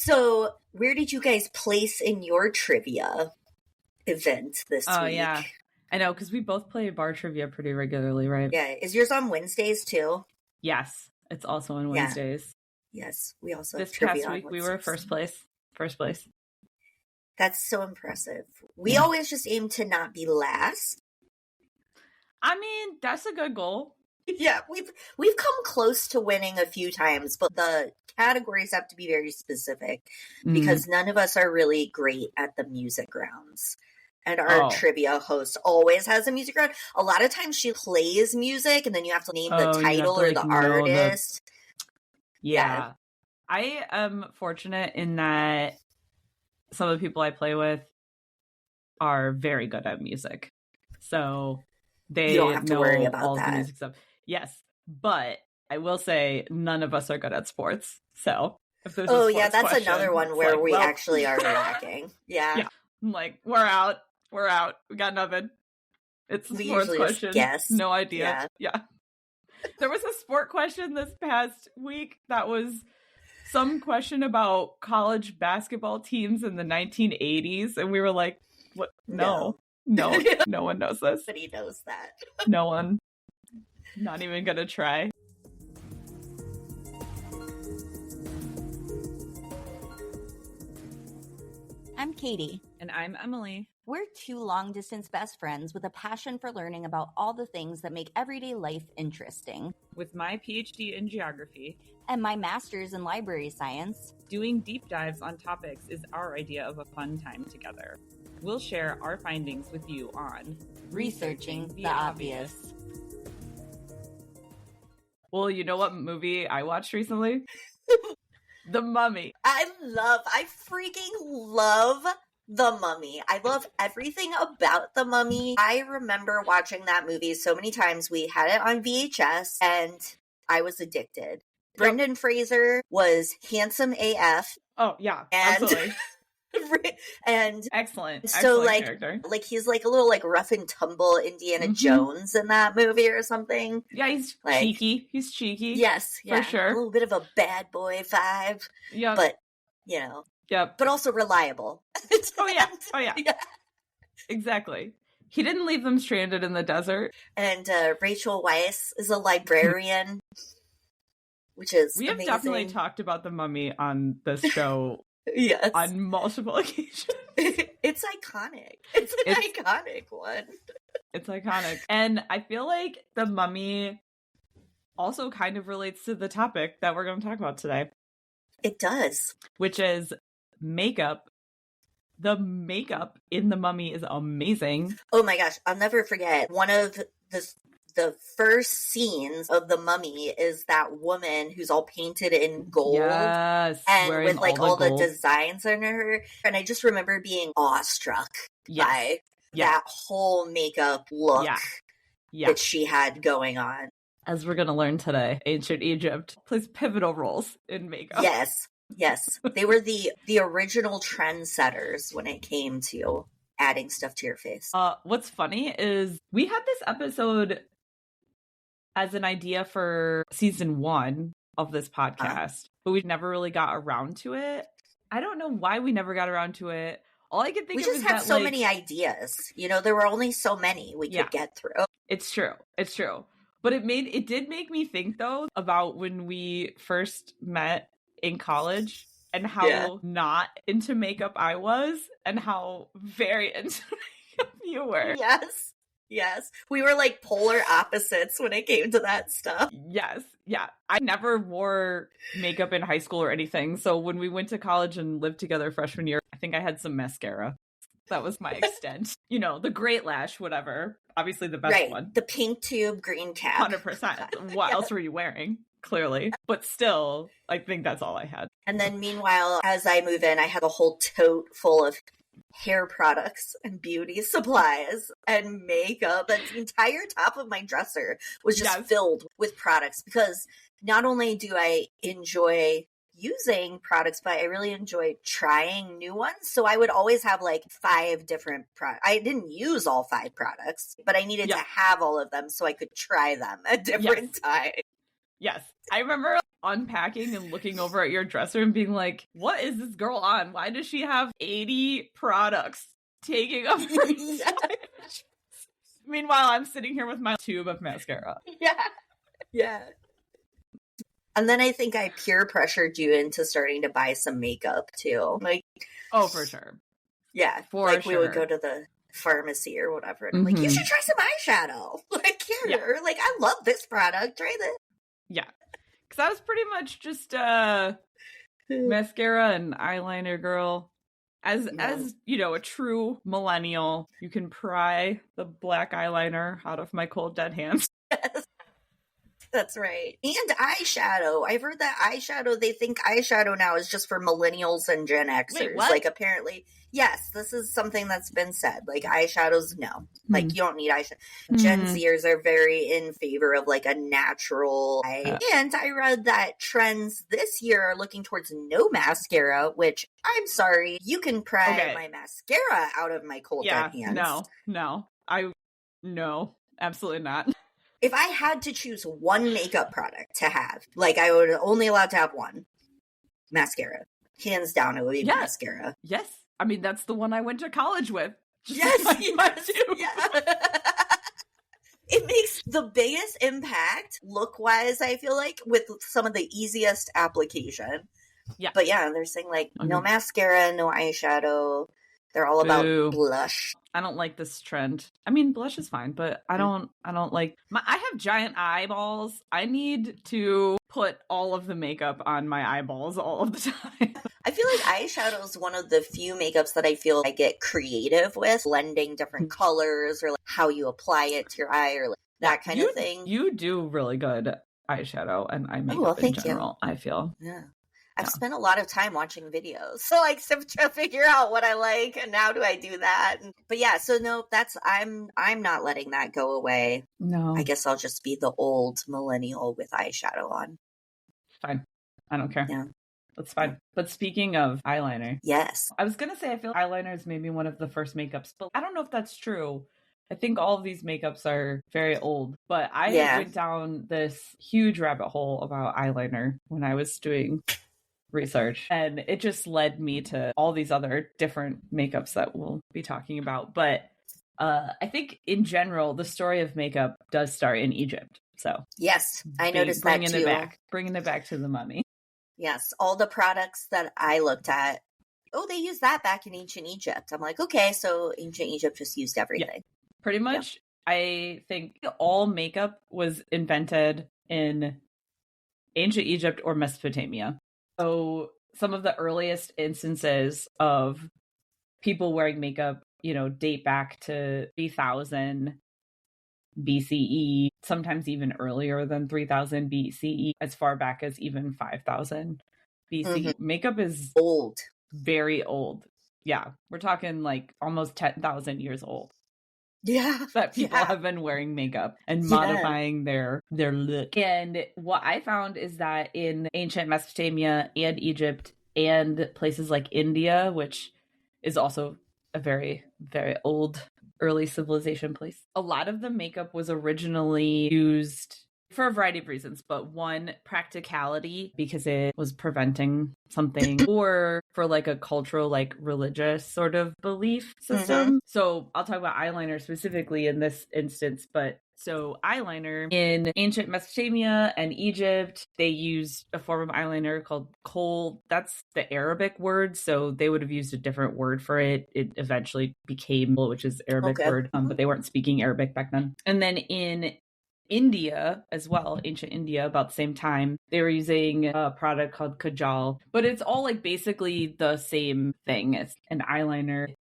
So, where did you guys place in your trivia event this week? Oh, yeah. I know, because we both play bar trivia pretty regularly, right? Yeah. Is yours on Wednesdays too? Yes. It's also on Wednesdays. Yes. We also This have trivia past on week, we Wednesdays. were first place. First place. That's so impressive. We always just aim to not be last. I mean, that's a good goal. Yeah, we've come close to winning a few times, but the categories have to be very specific because none of us are really great at the music rounds. And our trivia host always has a music round. A lot of times she plays music and then you have to name the title or the artist. Yeah. I am fortunate in that some of the people I play with are very good at music. So they you don't have to know worry about all that. the music stuff. Yes. But I will say none of us are good at sports. So if there's that's question, another one where we actually are lacking. Yeah. I'm like, we're out. We got nothing. It's a sports question. Guess. No idea. Yeah. There was a sport question this past week that was some question about college basketball teams in the 1980s. And we were like, what? No one knows this. Nobody knows that. No one. Not even gonna try. I'm Katie. And I'm Emily. We're two long-distance best friends with a passion for learning about all the things that make everyday life interesting. With my PhD in geography and my master's in library science, doing deep dives on topics is our idea of a fun time together. We'll share our findings with you on Researching the Obvious. Well, you know what movie I watched recently? The Mummy. I freaking love The Mummy. I love everything about The Mummy. I remember watching that movie so many times. We had it on VHS and I was addicted. Brendan Fraser was handsome AF. Oh, yeah, absolutely. And excellent character. Like he's like a little like rough and tumble Indiana Jones in that movie or something. Yeah, he's like, cheeky. He's cheeky. Yes, for sure. A little bit of a bad boy vibe. Yeah, but but also reliable. Oh yeah. Exactly. He didn't leave them stranded in the desert. And Rachel Weisz is a librarian, which is we have amazing. Definitely talked about The Mummy on this show. Yes. On multiple occasions. It's iconic. It's an iconic one. It's iconic. And I feel like The Mummy also kind of relates to the topic that we're going to talk about today. It does. Which is makeup. The makeup in The Mummy is amazing. Oh my gosh. I'll never forget. One of the first scenes of The Mummy is that woman who's all painted in gold. Yes, and with like all the designs on her. And I just remember being awestruck by that whole makeup look that she had going on. As we're going to learn today, ancient Egypt plays pivotal roles in makeup. Yes. They were the original trendsetters when it came to adding stuff to your face. What's funny is we had this episode as an idea for season 1 of this podcast, but we never really got around to it. I don't know why we never got around to it. All I can think of is we just have so many ideas. There were only so many we could get through. It's true. But it did make me think though about when we first met in college and how not into makeup I was and how very into makeup you were. Yes. We were like polar opposites when it came to that stuff. Yes. Yeah. I never wore makeup in high school or anything. So when we went to college and lived together freshman year, I think I had some mascara. That was my extent. The great lash, whatever. Obviously the best one. The pink tube, green cap. 100%. What else were you wearing? Clearly. But still, I think that's all I had. And then meanwhile, as I move in, I have a whole tote full of hair products and beauty supplies and makeup, and the entire top of my dresser was just filled with products, because not only do I enjoy using products, but I really enjoy trying new ones. So I would always have like 5 different products. I didn't use all 5 products, but I needed to have all of them so I could try them at different times. Yes. I remember unpacking and looking over at your dresser and being like, what is this girl on? Why does she have 80 products taking up her entire Meanwhile, I'm sitting here with my tube of mascara. Yeah. And then I think I peer pressured you into starting to buy some makeup too. Like, oh, for sure. Yeah. We would go to the pharmacy or whatever. And I'm like, you should try some eyeshadow. Like, here. Like, I love this product. Try this. Yeah. Because I was pretty much just mascara and eyeliner girl. As you know, a true millennial, you can pry the black eyeliner out of my cold dead hands. Yes. That's right. And eyeshadow. I've heard that eyeshadow, they think eyeshadow now is just for millennials and Gen Xers. Wait, what? Like, apparently, yes, this is something that's been said. Like, eyeshadows, no. Like, you don't need eyeshadow. Gen Zers are very in favor of, like, a natural eye. And I read that trends this year are looking towards no mascara, which, I'm sorry, you can pry my mascara out of my cold dead hands. No, absolutely not. If I had to choose one makeup product to have, like, I would only allowed to have one. Mascara. Hands down, it would be mascara. Yes. I mean, that's the one I went to college with. Yes. It makes the biggest impact, look-wise, I feel like, with some of the easiest application. Yeah. But yeah, they're saying, like, no mascara, no eyeshadow. They're all about blush. I don't like this trend. I mean, blush is fine, but I don't like I have giant eyeballs. I need to put all of the makeup on my eyeballs all of the time. I feel like eyeshadow is one of the few makeups that I feel I get creative with, blending different colors or like how you apply it to your eye or like that kind of thing. You do really good eyeshadow and eye makeup in general, I feel. Yeah. I've spent a lot of time watching videos, so like to figure out what I like, and how do I do that? But yeah, so no, I'm not letting that go away. No, I guess I'll just be the old millennial with eyeshadow on. Fine, I don't care. Yeah, that's fine. But speaking of eyeliner, yes, I was gonna say I feel eyeliner is maybe one of the first makeups, but I don't know if that's true. I think all of these makeups are very old, but I went down this huge rabbit hole about eyeliner when I was doing research, and it just led me to all these other different makeups that we'll be talking about. But I think in general the story of makeup does start in Egypt. So yes, I noticed that too. Bringing it back to the mummy. Yes, all the products that I looked at, they used that back in ancient Egypt. I'm like, okay, so ancient Egypt just used everything. Pretty much. I think all makeup was invented in ancient Egypt or Mesopotamia. So some of the earliest instances of people wearing makeup, date back to 3000 BCE, sometimes even earlier than 3000 BCE, as far back as even 5000 BCE. Makeup is old. Very old. Yeah, we're talking like almost 10,000 years old. Yeah. That people have been wearing makeup and modifying their look. And what I found is that in ancient Mesopotamia and Egypt and places like India, which is also a very, very old early civilization place, a lot of the makeup was originally used for a variety of reasons, but one, practicality, because it was preventing something, or for like a cultural, like religious sort of belief system. So I'll talk about eyeliner specifically in this instance, but so eyeliner in ancient Mesopotamia and Egypt, they used a form of eyeliner called kohl. That's the Arabic word, so they would have used a different word for it. It eventually became, which is Arabic word, but they weren't speaking Arabic back then. And then in India as well, ancient India, about the same time, they were using a product called kajal, but it's all like basically the same thing. It's an eyeliner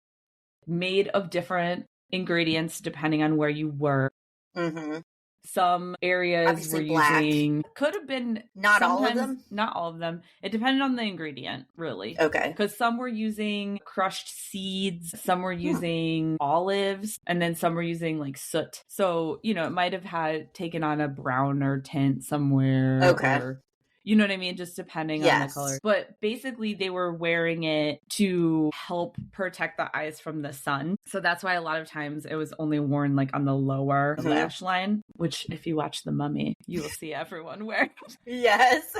made of different ingredients depending on where you were. Some areas obviously were using, could have been not all of them. Not all of them. It depended on the ingredient, really. Okay. Because some were using crushed seeds, some were using olives, and then some were using like soot. So, it might have had taken on a browner tint somewhere. Okay. Or, You know what I mean? Just depending on the color. But basically, they were wearing it to help protect the eyes from the sun. So that's why a lot of times it was only worn like on the lower lash line, which if you watch The Mummy, you will see everyone wear. Yes.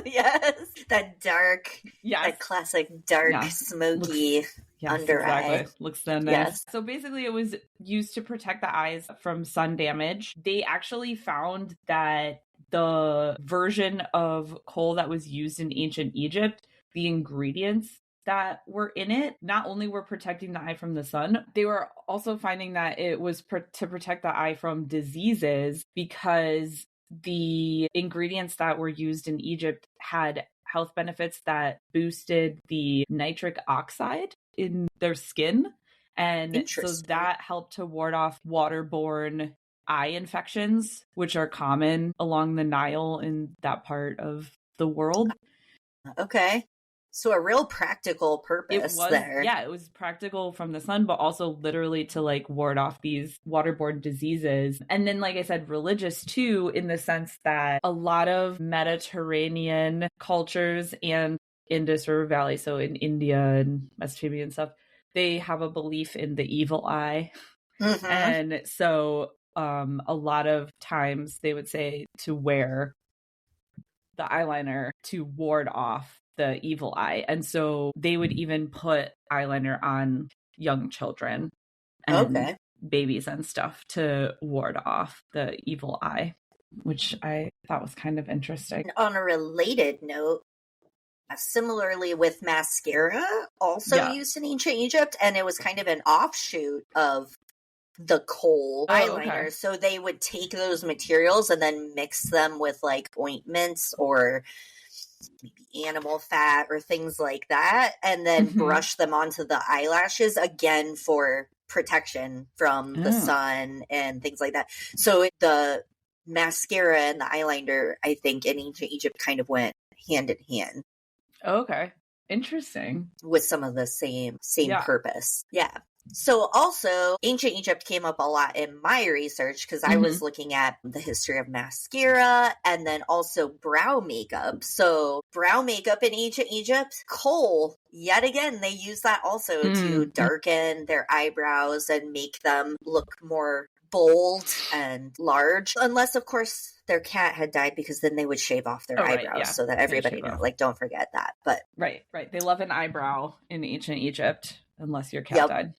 That dark, that classic dark, smoky under eye. Looks so nice. Yes. So basically, it was used to protect the eyes from sun damage. They actually found that the version of kohl that was used in ancient Egypt, the ingredients that were in it not only were protecting the eye from the sun, they were also finding that it was to protect the eye from diseases, because the ingredients that were used in Egypt had health benefits that boosted the nitric oxide in their skin. And so that helped to ward off waterborne eye infections, which are common along the Nile in that part of the world. Okay. So a real practical purpose there. Yeah, it was practical from the sun, but also literally to like ward off these waterborne diseases. And then, like I said, religious too, in the sense that a lot of Mediterranean cultures and Indus River Valley, so in India and Mesopotamia and stuff, they have a belief in the evil eye. And so a lot of times they would say to wear the eyeliner to ward off the evil eye. And so they would even put eyeliner on young children and babies and stuff to ward off the evil eye, which I thought was kind of interesting. On a related note, similarly with mascara, also used in ancient Egypt, and it was kind of an offshoot of the kohl eyeliner. So they would take those materials and then mix them with like ointments or maybe animal fat or things like that, and then brush them onto the eyelashes again for protection from the sun and things like that. So the mascara and the eyeliner, I think, in ancient Egypt kind of went hand in hand. Okay. Interesting. With some of the same purpose. Yeah. So also, ancient Egypt came up a lot in my research because I was looking at the history of mascara and then also brow makeup. So brow makeup in ancient Egypt, kohl, yet again, they use that also to darken their eyebrows and make them look more bold and large. Unless, of course, their cat had died, because then they would shave off their eyebrows so that everybody knows. Like, don't forget that. But Right. They love an eyebrow in ancient Egypt, unless your cat died.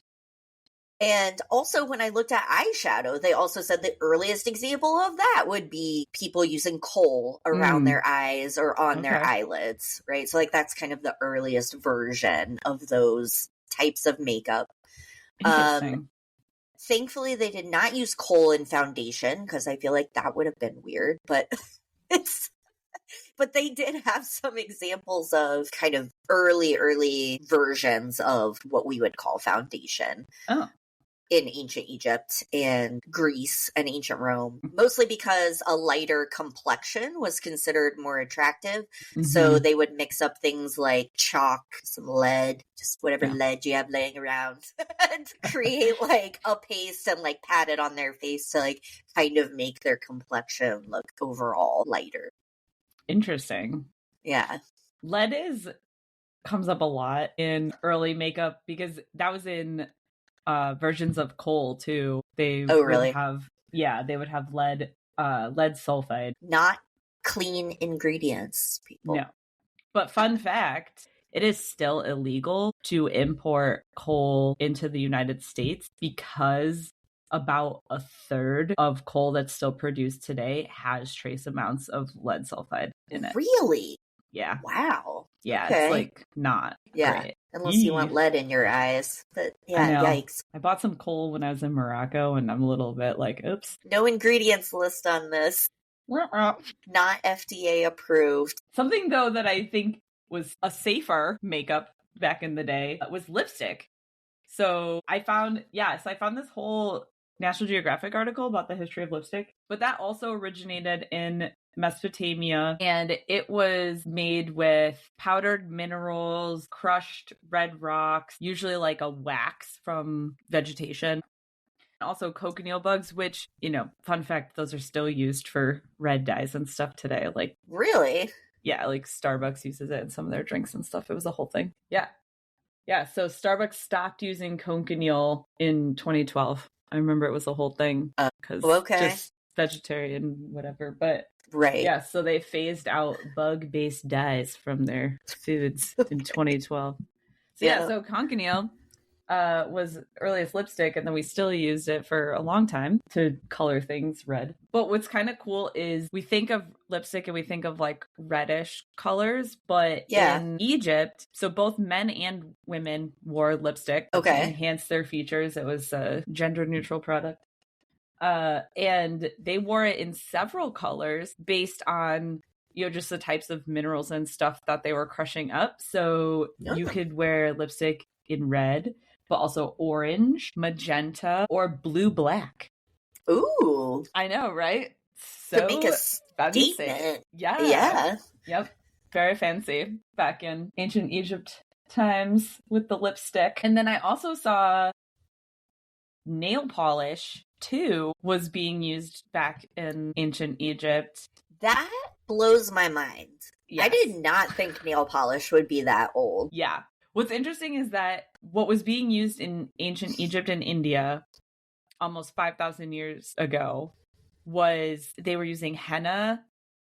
And also, when I looked at eyeshadow, they also said the earliest example of that would be people using kohl around their eyes or on their eyelids, right? So, like, that's kind of the earliest version of those types of makeup. Thankfully, they did not use kohl in foundation, because I feel like that would have been weird, but but they did have some examples of kind of early versions of what we would call foundation. In ancient Egypt and Greece and ancient Rome, mostly because a lighter complexion was considered more attractive. So they would mix up things like chalk, some lead, just whatever lead you have laying around, and create like a paste and like pat it on their face to like kind of make their complexion look overall lighter. Interesting. Yeah. Lead comes up a lot in early makeup, because that was in versions of kohl too. They would have lead sulfide. Not clean ingredients, people. No. But fun fact, it is still illegal to import kohl into the United States, because about a third of kohl that's still produced today has trace amounts of lead sulfide in it. Really? Yeah. Wow. Yeah, it's like not great. Unless you want lead in your eyes. But yeah, yikes. I bought some kohl when I was in Morocco, and I'm a little bit like, oops. No ingredients list on this. Not FDA approved. Something, though, that I think was a safer makeup back in the day was lipstick. So I found this whole National Geographic article about the history of lipstick, but that also originated in Mesopotamia, and it was made with powdered minerals, crushed red rocks, usually like a wax from vegetation. Also cochineal bugs, which, fun fact, those are still used for red dyes and stuff today. Like, really? Yeah, like Starbucks uses it in some of their drinks and stuff. It was a whole thing. Yeah. Yeah, so Starbucks stopped using cochineal in 2012. I remember it was a whole thing because just vegetarian, whatever. But right. Yeah, so they phased out bug-based dyes from their foods in 2012. So so cochineal was earliest lipstick, and then we still used it for a long time to color things red. But what's kind of cool is we think of lipstick and we think of like reddish colors, but in Egypt, so both men and women wore lipstick to enhance their features. It was a gender neutral product. And they wore it in several colors based on, you know, just the types of minerals and stuff that they were crushing up. So you could wear lipstick in red, but also orange, magenta, or blue-black. Ooh. I know, right? So to make a fancy. statement. Yeah. Yep. Very fancy back in ancient Egypt times with the lipstick. And then I also saw nail polish too was being used back in ancient Egypt. That blows my mind. Yes. I did not think nail polish would be that old. Yeah. What's interesting is that what was being used in ancient Egypt and India almost 5,000 years ago was they were using henna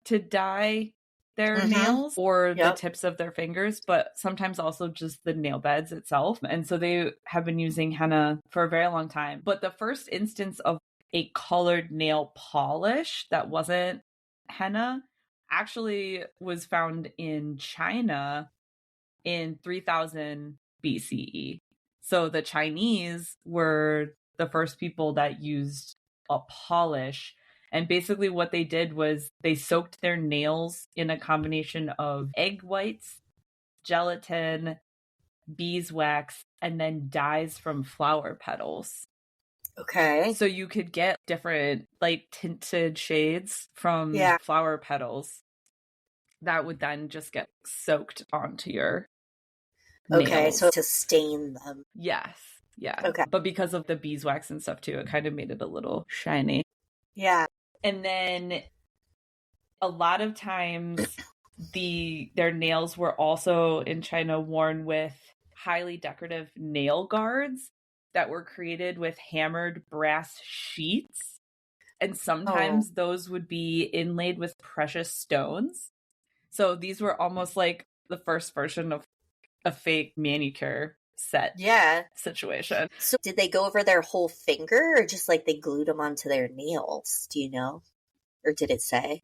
to dye their nails or the tips of their fingers, but sometimes also just the nail beds itself. And so they have been using henna for a very long time. But the first instance of a colored nail polish that wasn't henna actually was found in China in 3000 BCE. So the Chinese were the first people that used a polish. And basically what they did was they soaked their nails in a combination of egg whites, gelatin, beeswax, and then dyes from flower petals. Okay. So you could get different light tinted shades from flower petals that would then just get soaked onto your nails. So to stain them. Yes. Yeah. Okay. But because of the beeswax and stuff too, it kind of made it a little shiny. Yeah. And then a lot of times their nails were also in China worn with highly decorative nail guards that were created with hammered brass sheets. And sometimes those would be inlaid with precious stones. So these were almost like the first version of a fake manicure set situation. So did they go over their whole finger or just like they glued them onto their nails? Do you know? Or did it say?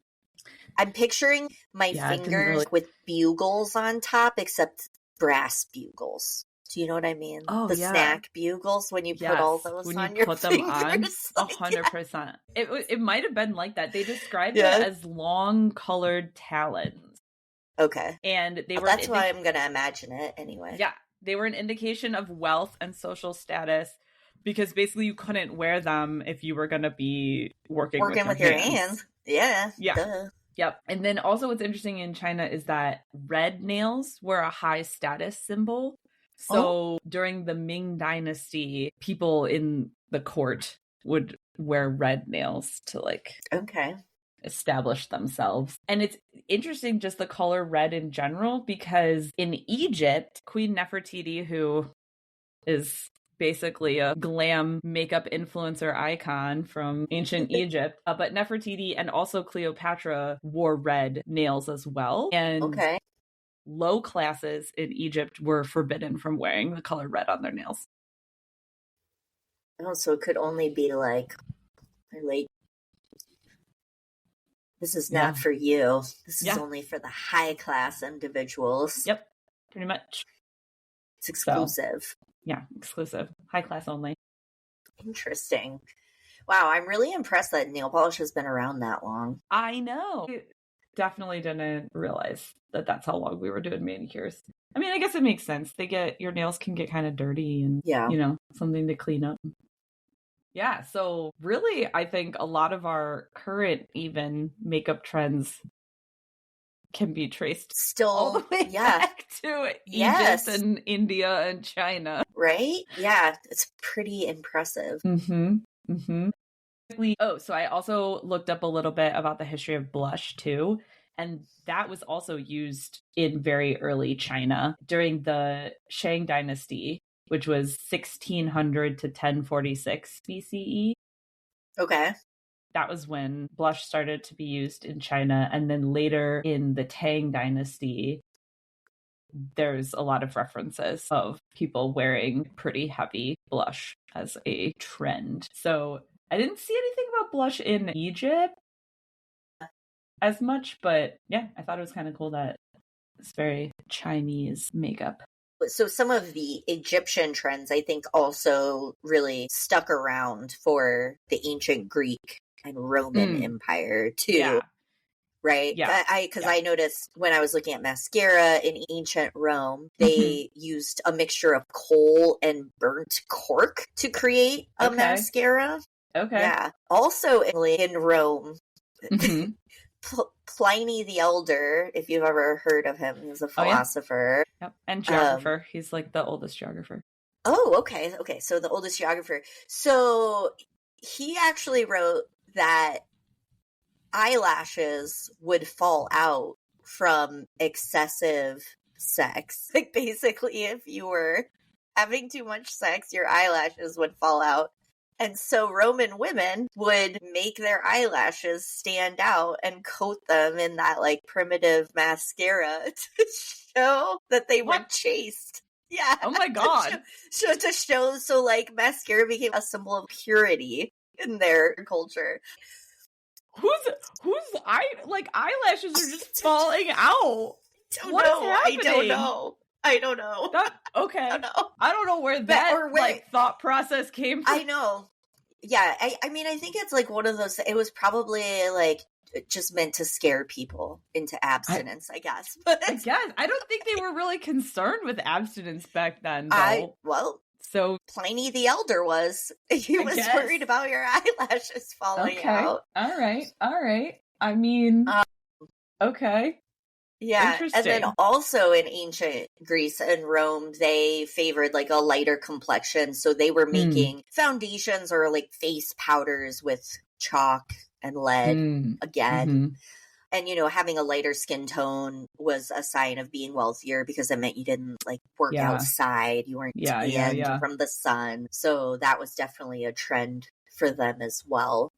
I'm picturing my fingers with bugles on top, except brass bugles. Do you know what I mean? Oh, the snack bugles when you put all those when on you your put fingers. Them on 100%. It might have been like that. They described it as long colored talons. Okay. And they were that's why I'm going to imagine it anyway. Yeah. They were an indication of wealth and social status because basically you couldn't wear them if you were going to be working with your hands. Yeah. Duh. Yep. And then also what's interesting in China is that red nails were a high status symbol. So during the Ming Dynasty, people in the court would wear red nails to establish themselves. And it's interesting just the color red in general because in Egypt, Queen Nefertiti, who is basically a glam makeup influencer icon from ancient Egypt, but Nefertiti and also Cleopatra wore red nails as well. And low classes in Egypt were forbidden from wearing the color red on their nails. Oh, so it could only be like this is not for you. This is only for the high class individuals. Yep, pretty much. It's exclusive. Exclusive. High class only. Interesting. Wow, I'm really impressed that nail polish has been around that long. I know. I definitely didn't realize that that's how long we were doing manicures. I mean, I guess it makes sense. Your nails can get kind of dirty and, something to clean up. Yeah, so really, I think a lot of our current even makeup trends can be traced still all the way back to Egypt and India and China. Right? Yeah, it's pretty impressive. Mm-hmm. Mm-hmm. Oh, so I also looked up a little bit about the history of blush too. And that was also used in very early China during the Shang Dynasty, which was 1600 to 1046 BCE. Okay. That was when blush started to be used in China. And then later in the Tang Dynasty, there's a lot of references of people wearing pretty heavy blush as a trend. So I didn't see anything about blush in Egypt as much, but yeah, I thought it was kind of cool that it's very Chinese makeup. So some of the Egyptian trends, I think, also really stuck around for the ancient Greek and Roman Empire too. Yeah. Right? Yeah. I noticed when I was looking at mascara in ancient Rome, they used a mixture of coal and burnt cork to create a mascara. Okay. Yeah. Also in Rome, Pliny the Elder, if you've ever heard of him, he's a philosopher. Yep. And geographer. He's like the oldest geographer. Oh, okay. Okay. So the oldest geographer. So he actually wrote that eyelashes would fall out from excessive sex. Like basically if you were having too much sex, your eyelashes would fall out. And so Roman women would make their eyelashes stand out and coat them in that like primitive mascara to show that they were chaste. Yeah. Oh my God. To show so like mascara became a symbol of purity in their culture. Whose eyelashes are just falling out? What is happening? I don't know. Okay. I don't know where that thought process came from. I know. Yeah, I mean, I think it's like one of those. It was probably like just meant to scare people into abstinence, I guess. But I guess I don't think they were really concerned with abstinence back then. Though. So Pliny the Elder was. He was worried about your eyelashes falling out. All right. I mean, okay. Yeah, and then also in ancient Greece and Rome, they favored like a lighter complexion. So they were making foundations or like face powders with chalk and lead again. And, you know, having a lighter skin tone was a sign of being wealthier because it meant you didn't like work outside. You weren't tanned from the sun. So that was definitely a trend for them as well.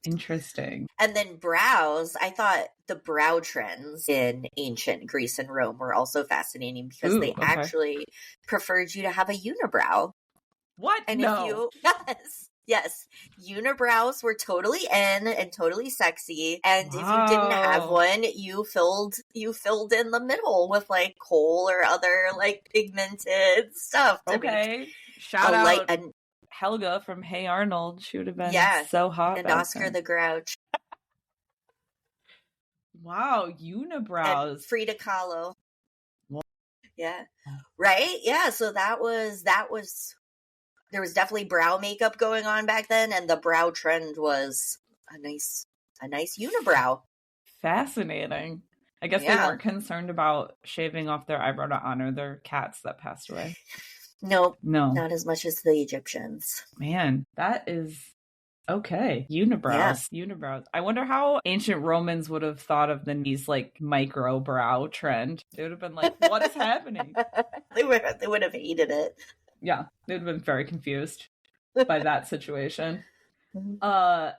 Interesting. And then brows, I thought the brow trends in ancient Greece and Rome were also fascinating because they actually preferred you to have a unibrow. What? And yes, unibrows were totally in and totally sexy. And if you didn't have one, you filled in the middle with like kohl or other like pigmented stuff. Shout out. Helga from Hey Arnold. She would have been so hot. And Oscar the Grouch. Wow, unibrows. And Frida Kahlo. What? Yeah. Right? Yeah, so that was there was definitely brow makeup going on back then, and the brow trend was a nice unibrow. Fascinating. I guess they weren't concerned about shaving off their eyebrow to honor their cats that passed away. No, not as much as the Egyptians. Man, that is okay. Unibrows. I wonder how ancient Romans would have thought of these like micro brow trend. They would have been like, "What is happening?" They would have hated it. Yeah, they would have been very confused by that situation. I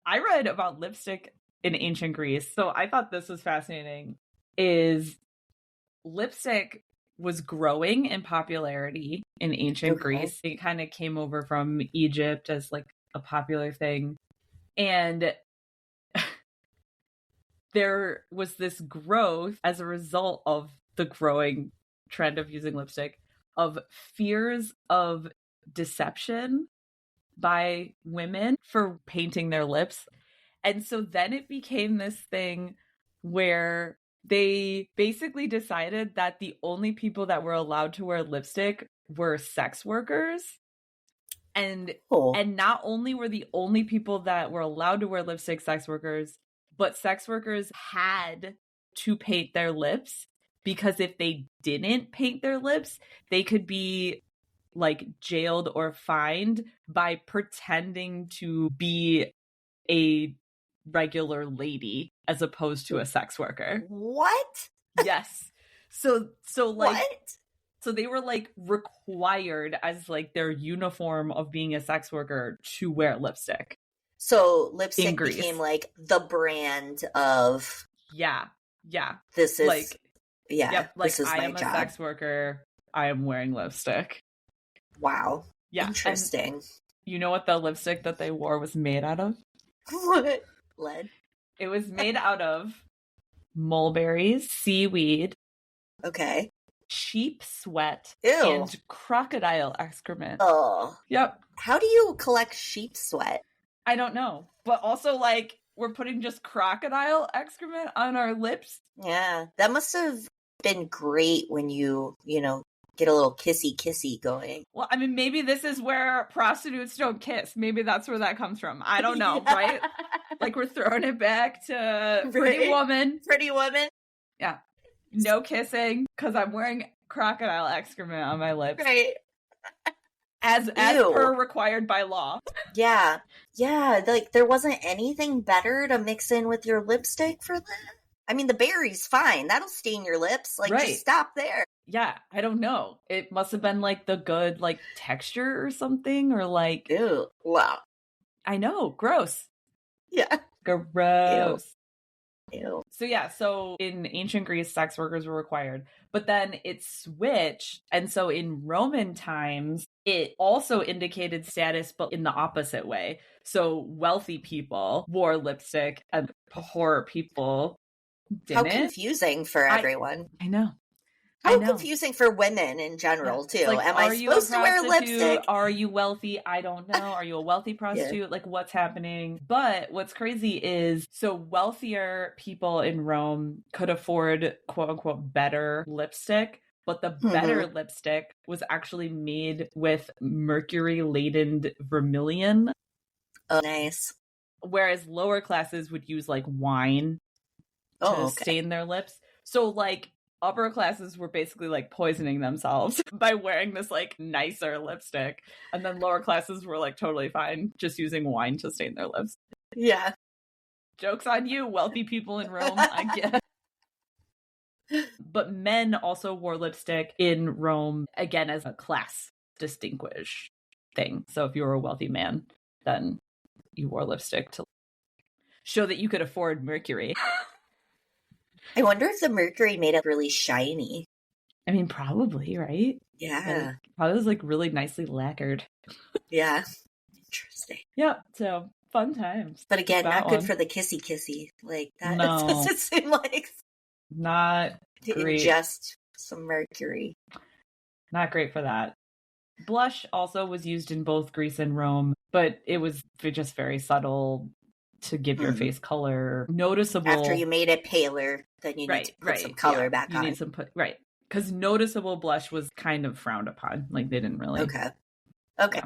read about lipstick in ancient Greece, so I thought this was fascinating. Is lipstick was growing in popularity in ancient Greece. It kind of came over from Egypt as like a popular thing. And there was this growth as a result of the growing trend of using lipstick of fears of deception by women for painting their lips. And so then it became this thing where they basically decided that the only people that were allowed to wear lipstick were sex workers. And not only were the only people that were allowed to wear lipstick sex workers, but sex workers had to paint their lips, because if they didn't paint their lips, they could be like jailed or fined by pretending to be a regular lady as opposed to a sex worker. What? Yes. So like, what? So they were like required as like their uniform of being a sex worker to wear lipstick. So lipstick became like the brand of. Yeah. This is like, yeah. Yep. Like, this is I my am job. a sex worker. I am wearing lipstick. Wow. Yeah. Interesting. And you know what the lipstick that they wore was made out of? What? Lead? It was made out of mulberries, seaweed. Okay. Sheep sweat. Ew. And crocodile excrement. Oh. Yep. How do you collect sheep sweat? I don't know. But also, like, we're putting just crocodile excrement on our lips. Yeah. That must have been great when you get a little kissy going. Well, I mean, maybe this is where prostitutes don't kiss. Maybe that's where that comes from. I don't know, right? Like, we're throwing it back to Pretty Woman. Pretty Woman? Yeah. No kissing, because I'm wearing crocodile excrement on my lips. Right. As per required by law. Yeah. Yeah, like, there wasn't anything better to mix in with your lipstick for that? I mean, the berry's fine. That'll stain your lips. Like, just stop there. Yeah, I don't know. It must have been, like, the good, like, texture or something, or, like... Ew. Wow. I know. Gross. Yeah. Gross. Ew. So, yeah, so in ancient Greece, sex workers were required. But then it switched. And so in Roman times, it also indicated status, but in the opposite way. So wealthy people wore lipstick and poor people didn't. How confusing for everyone. I know. How confusing for women in general, too. Like, am I supposed to wear lipstick? Are you wealthy? I don't know. Are you a wealthy prostitute? Yeah. Like, what's happening? But what's crazy is, so wealthier people in Rome could afford, quote unquote, better lipstick. But the better lipstick was actually made with mercury-laden vermilion. Oh, nice. Whereas lower classes would use, like, wine to stain their lips. So, like, upper classes were basically like poisoning themselves by wearing this like nicer lipstick. And then lower classes were like totally fine just using wine to stain their lips. Yeah. Joke's on you, wealthy people in Rome, I guess. But men also wore lipstick in Rome, again, as a class distinguished thing. So if you were a wealthy man, then you wore lipstick to show that you could afford mercury. I wonder if the mercury made it really shiny. I mean, probably, right? Yeah. Like, probably was like really nicely lacquered. Yeah. Interesting. Yeah. So fun times. But again, not good for the kissy. Like, that doesn't seem like. Not great. Ingest some mercury. Not great for that. Blush also was used in both Greece and Rome, but it was just very subtle to give your face color. Noticeable. After you made it paler, then you need to put some color back on. You need some because noticeable blush was kind of frowned upon. Like, they didn't really. Okay.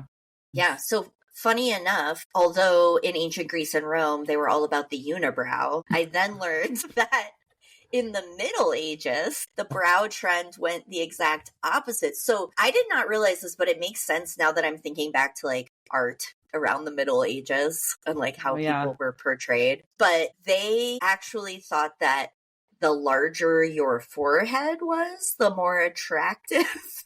Yeah. So funny enough, although in ancient Greece and Rome, they were all about the unibrow, I then learned that in the Middle Ages, the brow trend went the exact opposite. So I did not realize this, but it makes sense now that I'm thinking back to like art around the Middle Ages and like how people were portrayed. But they actually thought that the larger your forehead was, the more attractive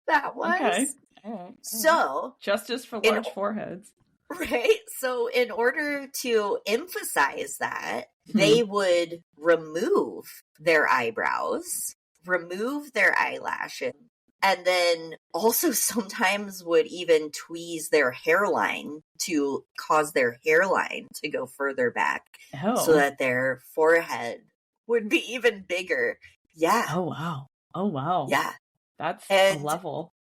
that was. Okay. All right. So justice for large foreheads. Right. So in order to emphasize that, they would remove their eyebrows, remove their eyelashes, and then also sometimes would even tweeze their hairline to cause their hairline to go further back so that their forehead would be even bigger. Yeah. Oh, wow. Yeah. That's a level.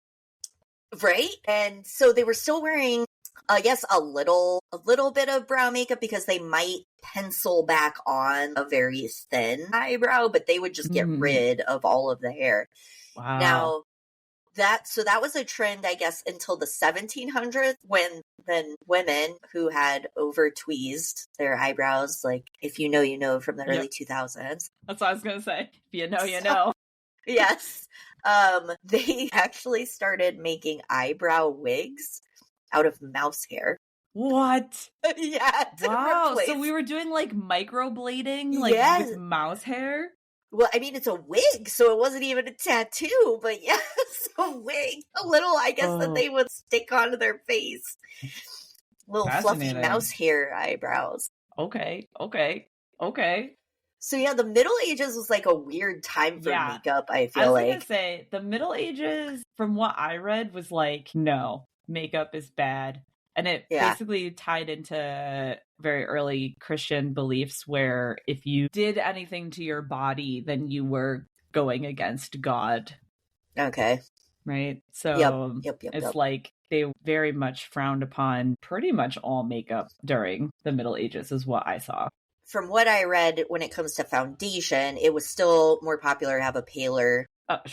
Right? And so they were still wearing, I guess, a little bit of brow makeup because they might pencil back on a very thin eyebrow, but they would just get rid of all of the hair. Wow. Now, that was a trend, I guess, until the 1700s, when then women who had over tweezed their eyebrows, like, if you know from the early 2000s. That's what I was going to say. If you know, you know. Yes. They actually started making eyebrow wigs out of mouse hair. What? Yeah. Wow. So we were doing like microblading, like with mouse hair? Well, I mean, it's a wig, so it wasn't even a tattoo, but yes, a wig. A little, I guess, that they would stick onto their face. Little fluffy mouse hair eyebrows. Okay. So yeah, the Middle Ages was like a weird time for makeup, I feel like. I was gonna say, the Middle Ages, from what I read, was like, no, makeup is bad. And it basically tied into very early Christian beliefs where if you did anything to your body, then you were going against God. Okay. Right? So it's like they very much frowned upon pretty much all makeup during the Middle Ages is what I saw. From what I read, when it comes to foundation, it was still more popular to have a paler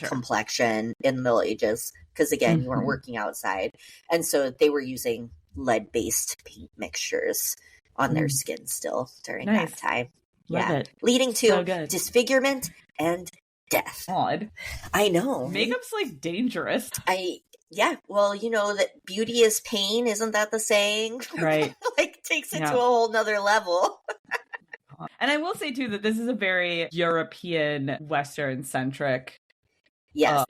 complexion in the Middle Ages. Because again, you weren't working outside. And so they were using lead-based paint mixtures on their skin still during that time. Love it. Leading to disfigurement and death. Odd. I know. Makeup's like dangerous. Well, you know that beauty is pain, isn't that the saying? Right. Like takes it to a whole nother level. And I will say too that this is a very European, Western-centric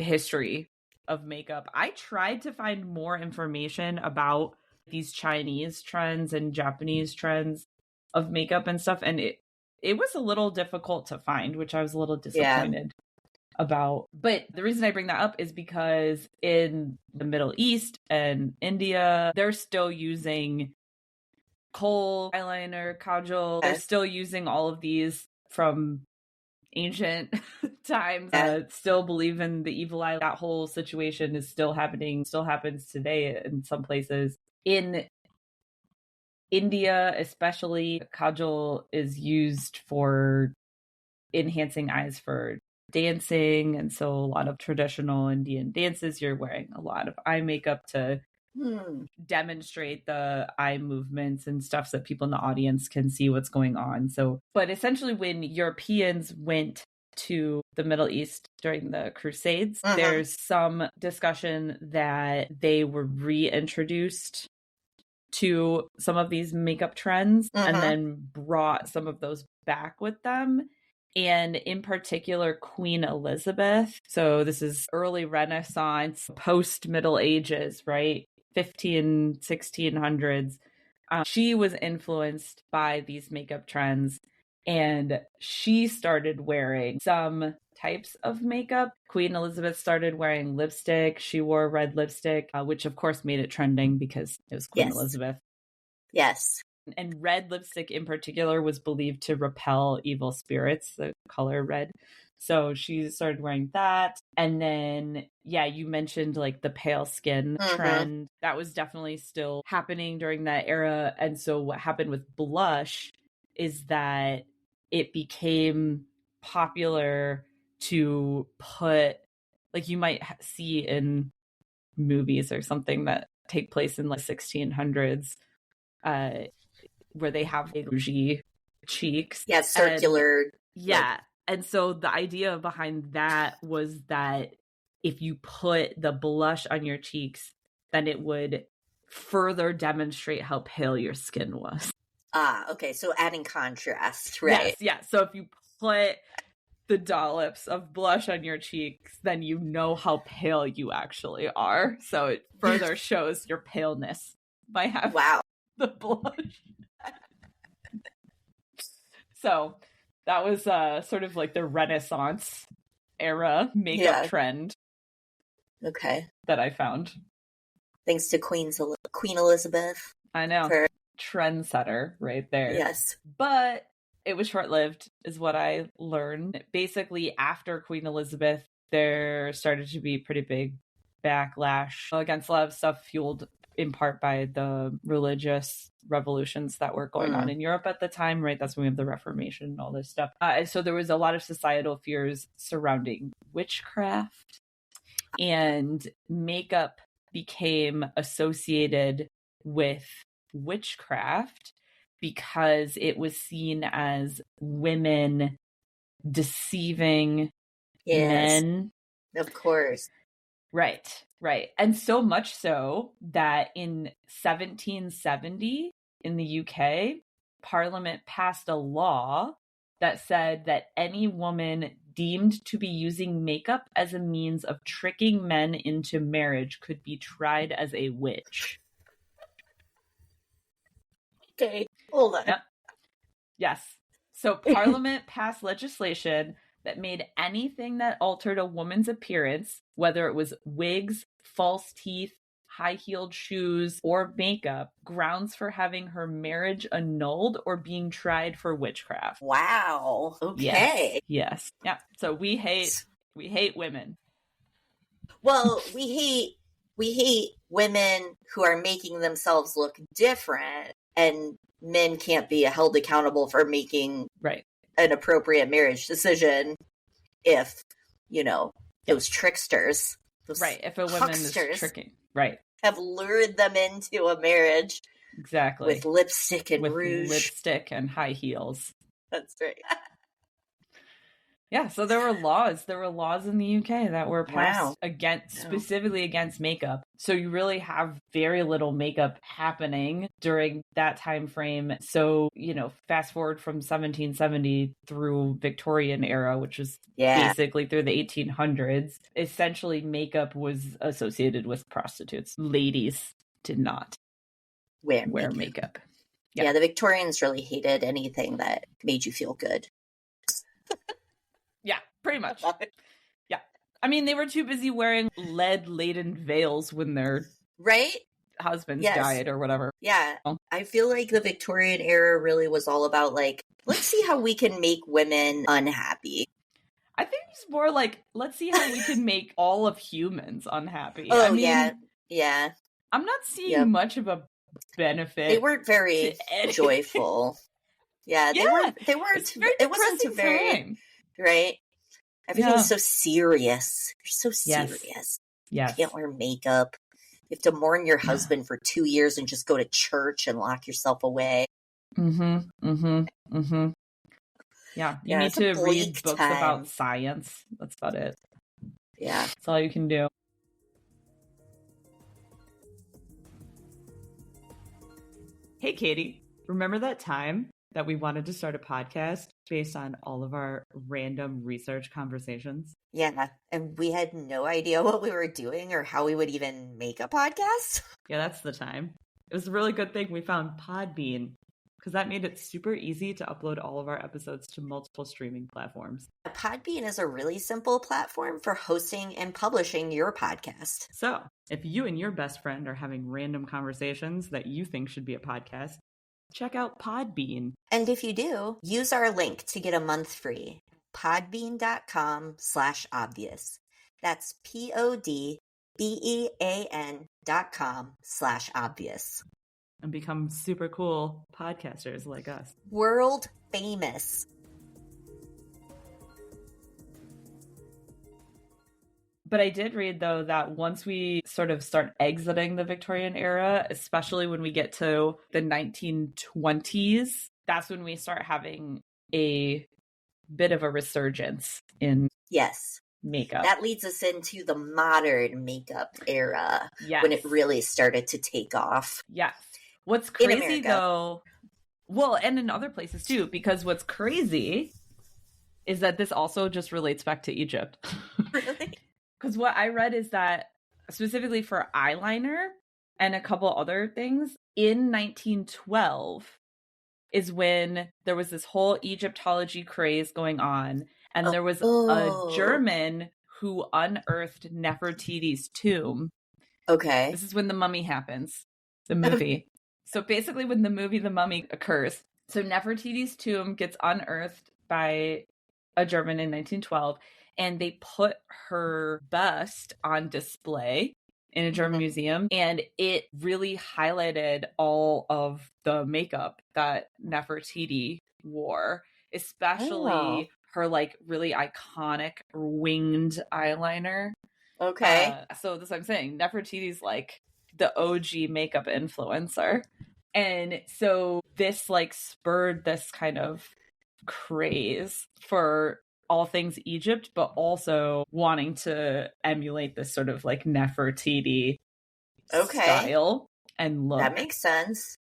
history of makeup. I tried to find more information about these Chinese trends and Japanese trends of makeup and stuff, and it was a little difficult to find, which I was a little disappointed about. But the reason I bring that up is because in the Middle East and India, they're still using kohl, eyeliner, kajal. They're still using all of these from ancient times. Still believe in the evil eye. That whole situation is still happening, still happens today in some places. In India, especially, kajal is used for enhancing eyes for dancing. And so a lot of traditional Indian dances, you're wearing a lot of eye makeup to demonstrate the eye movements and stuff so that people in the audience can see what's going on. So, but essentially when Europeans went to the Middle East during the Crusades, there's some discussion that they were reintroduced to some of these makeup trends and then brought some of those back with them. And in particular, Queen Elizabeth. So this is early Renaissance, post Middle Ages, right? 1600s. She was influenced by these makeup trends and she started wearing some types of makeup. Queen Elizabeth started wearing lipstick. She wore red lipstick, which of course made it trending because it was Queen Elizabeth. Yes. And red lipstick in particular was believed to repel evil spirits, the color red. So she started wearing that. And then, you mentioned like the pale skin trend. That was definitely still happening during that era. And so what happened with blush is that it became popular to put, like you might see in movies or something that take place in like 1600s, where they have rougey cheeks. Yeah, circular. And so the idea behind that was that if you put the blush on your cheeks, then it would further demonstrate how pale your skin was. Okay. So adding contrast, right? Yes. So if you put the dollops of blush on your cheeks, then you know how pale you actually are. So it further shows your paleness by having the blush. So that was sort of like the Renaissance era makeup trend. Okay. That I found. Thanks to Queen Elizabeth. I know. Trendsetter right there. Yes. But it was short-lived is what I learned. Basically, after Queen Elizabeth, there started to be pretty big backlash against a lot of stuff fueled in part by the religious revolutions that were going on in Europe at the time, right? That's when we have the Reformation and all this stuff. And so there was a lot of societal fears surrounding witchcraft, and makeup became associated with witchcraft because it was seen as women deceiving men. Of course. Right. Right. And so much so that in 1770 in the UK, Parliament passed a law that said that any woman deemed to be using makeup as a means of tricking men into marriage could be tried as a witch. Okay, hold on. Yep. Yes. So Parliament passed legislation that made anything that altered a woman's appearance, whether it was wigs, false teeth, high-heeled shoes, or makeup, grounds for having her marriage annulled or being tried for witchcraft. Wow. Okay. Yes. Yeah. So we hate women. Well, we hate women who are making themselves look different, and men can't be held accountable for making an appropriate marriage decision if, those tricksters, those if a woman is tricking, have lured them into a marriage. Exactly. With lipstick and rouge. Lipstick and high heels. That's right. Yeah, so there were laws in the UK that were passed specifically against makeup. So you really have very little makeup happening during that time frame. So, fast forward from 1770 through Victorian era, which was basically through the 1800s, essentially makeup was associated with prostitutes. Ladies did not wear makeup. Yeah, the Victorians really hated anything that made you feel good. Yeah, pretty much. Yeah. I mean, they were too busy wearing lead-laden veils when their husbands died or whatever. Yeah. I feel like the Victorian era really was all about, let's see how we can make women unhappy. I think it's more like, let's see how we can make all of humans unhappy. Oh, yeah. I'm not seeing much of a benefit. They weren't very joyful. Yeah, they weren't. It wasn't a very time. Right? Everything's so serious. You're so serious. Yes. You can't wear makeup. You have to mourn your husband for 2 years and just go to church and lock yourself away. Yeah, you need to read books about science. That's about it. Yeah. That's all you can do. Hey, Katie, remember that time that we wanted to start a podcast based on all of our random research conversations? Yeah, and we had no idea what we were doing or how we would even make a podcast. Yeah, that's the time. It was a really good thing we found Podbean, because that made it super easy to upload all of our episodes to multiple streaming platforms. Podbean is a really simple platform for hosting and publishing your podcast. So, if you and your best friend are having random conversations that you think should be a podcast, check out Podbean. And if you do, use our link to get a month free. Podbean.com/obvious. That's PODBEAN.com/obvious. And become super cool podcasters like us. World famous. But I did read, though, that once we sort of start exiting the Victorian era, especially when we get to the 1920s, that's when we start having a bit of a resurgence in makeup. That leads us into the modern makeup era, when it really started to take off. Yes. What's crazy, though, well, and in other places, too, because what's crazy is that this also just relates back to Egypt. Really? Because what I read is that specifically for eyeliner and a couple other things, in 1912 is when there was this whole Egyptology craze going on. And there was a German who unearthed Nefertiti's tomb. Okay. This is when The Mummy happens, the movie. So basically when the movie The Mummy occurs, so Nefertiti's tomb gets unearthed by a German in 1912. And they put her bust on display in a German museum. And it really highlighted all of the makeup that Nefertiti wore, especially her really iconic winged eyeliner. Okay. So that's what I'm saying. Nefertiti's the OG makeup influencer. And so this spurred this kind of craze for all things Egypt, but also wanting to emulate this sort of like Nefertiti style and look. That makes sense.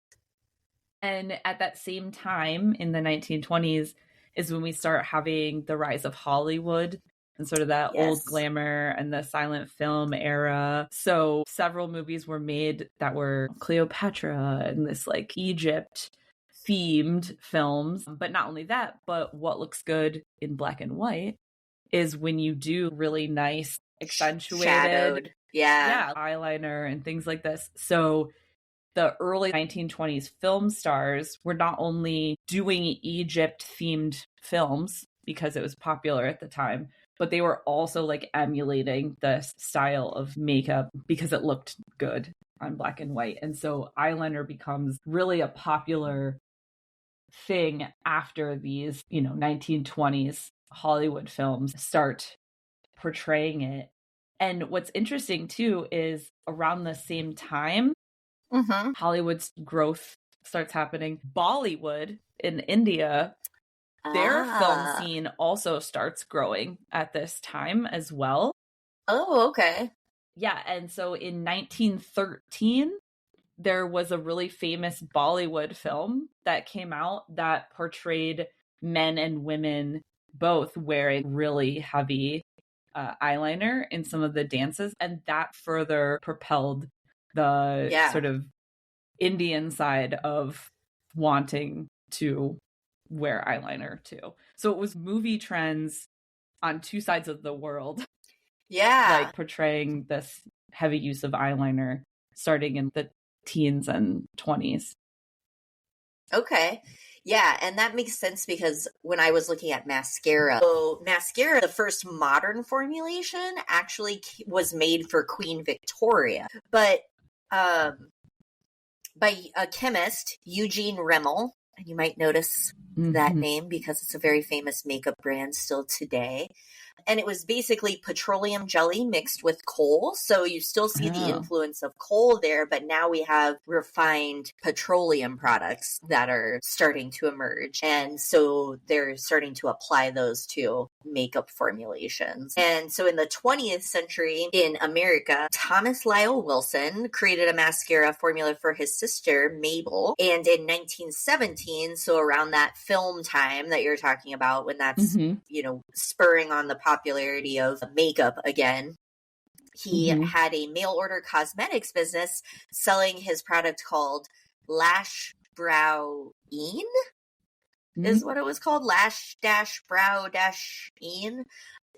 And at that same time in the 1920s is when we start having the rise of Hollywood and sort of that old glamour and the silent film era. So several movies were made that were Cleopatra and this like Egypt themed films. But not only that, but what looks good in black and white is when you do really nice accentuated shadowed eyeliner and things like this. So the early 1920s film stars were not only doing Egypt themed films because it was popular at the time, but they were also like emulating this style of makeup because it looked good on black and white. And so eyeliner becomes really a popular thing after these, 1920s Hollywood films start portraying it. And what's interesting too is around the same time, Hollywood's growth starts happening. Bollywood in India, their film scene also starts growing at this time as well. Oh, okay. Yeah, and so in 1913, there was a really famous Bollywood film that came out that portrayed men and women both wearing really heavy eyeliner in some of the dances, and that further propelled the sort of Indian side of wanting to wear eyeliner too. So it was movie trends on two sides of the world. Like portraying this heavy use of eyeliner starting in the teens and 20s. Okay. Yeah, and that makes sense because when I was looking at mascara, the first modern formulation actually was made for Queen Victoria, but by a chemist, Eugene Rimmel, and you might notice that name because it's a very famous makeup brand still today. And it was basically petroleum jelly mixed with coal. So you still see the influence of coal there, but now we have refined petroleum products that are starting to emerge. And so they're starting to apply those to makeup formulations. And so in the 20th century in America, Thomas Lyle Wilson created a mascara formula for his sister, Mabel. And in 1917, so around that film time that you're talking about, when that's, spurring on the popularity of makeup again, he had a mail order cosmetics business selling his product called Lash Brow Een, is what it was called, Lash Brow Een.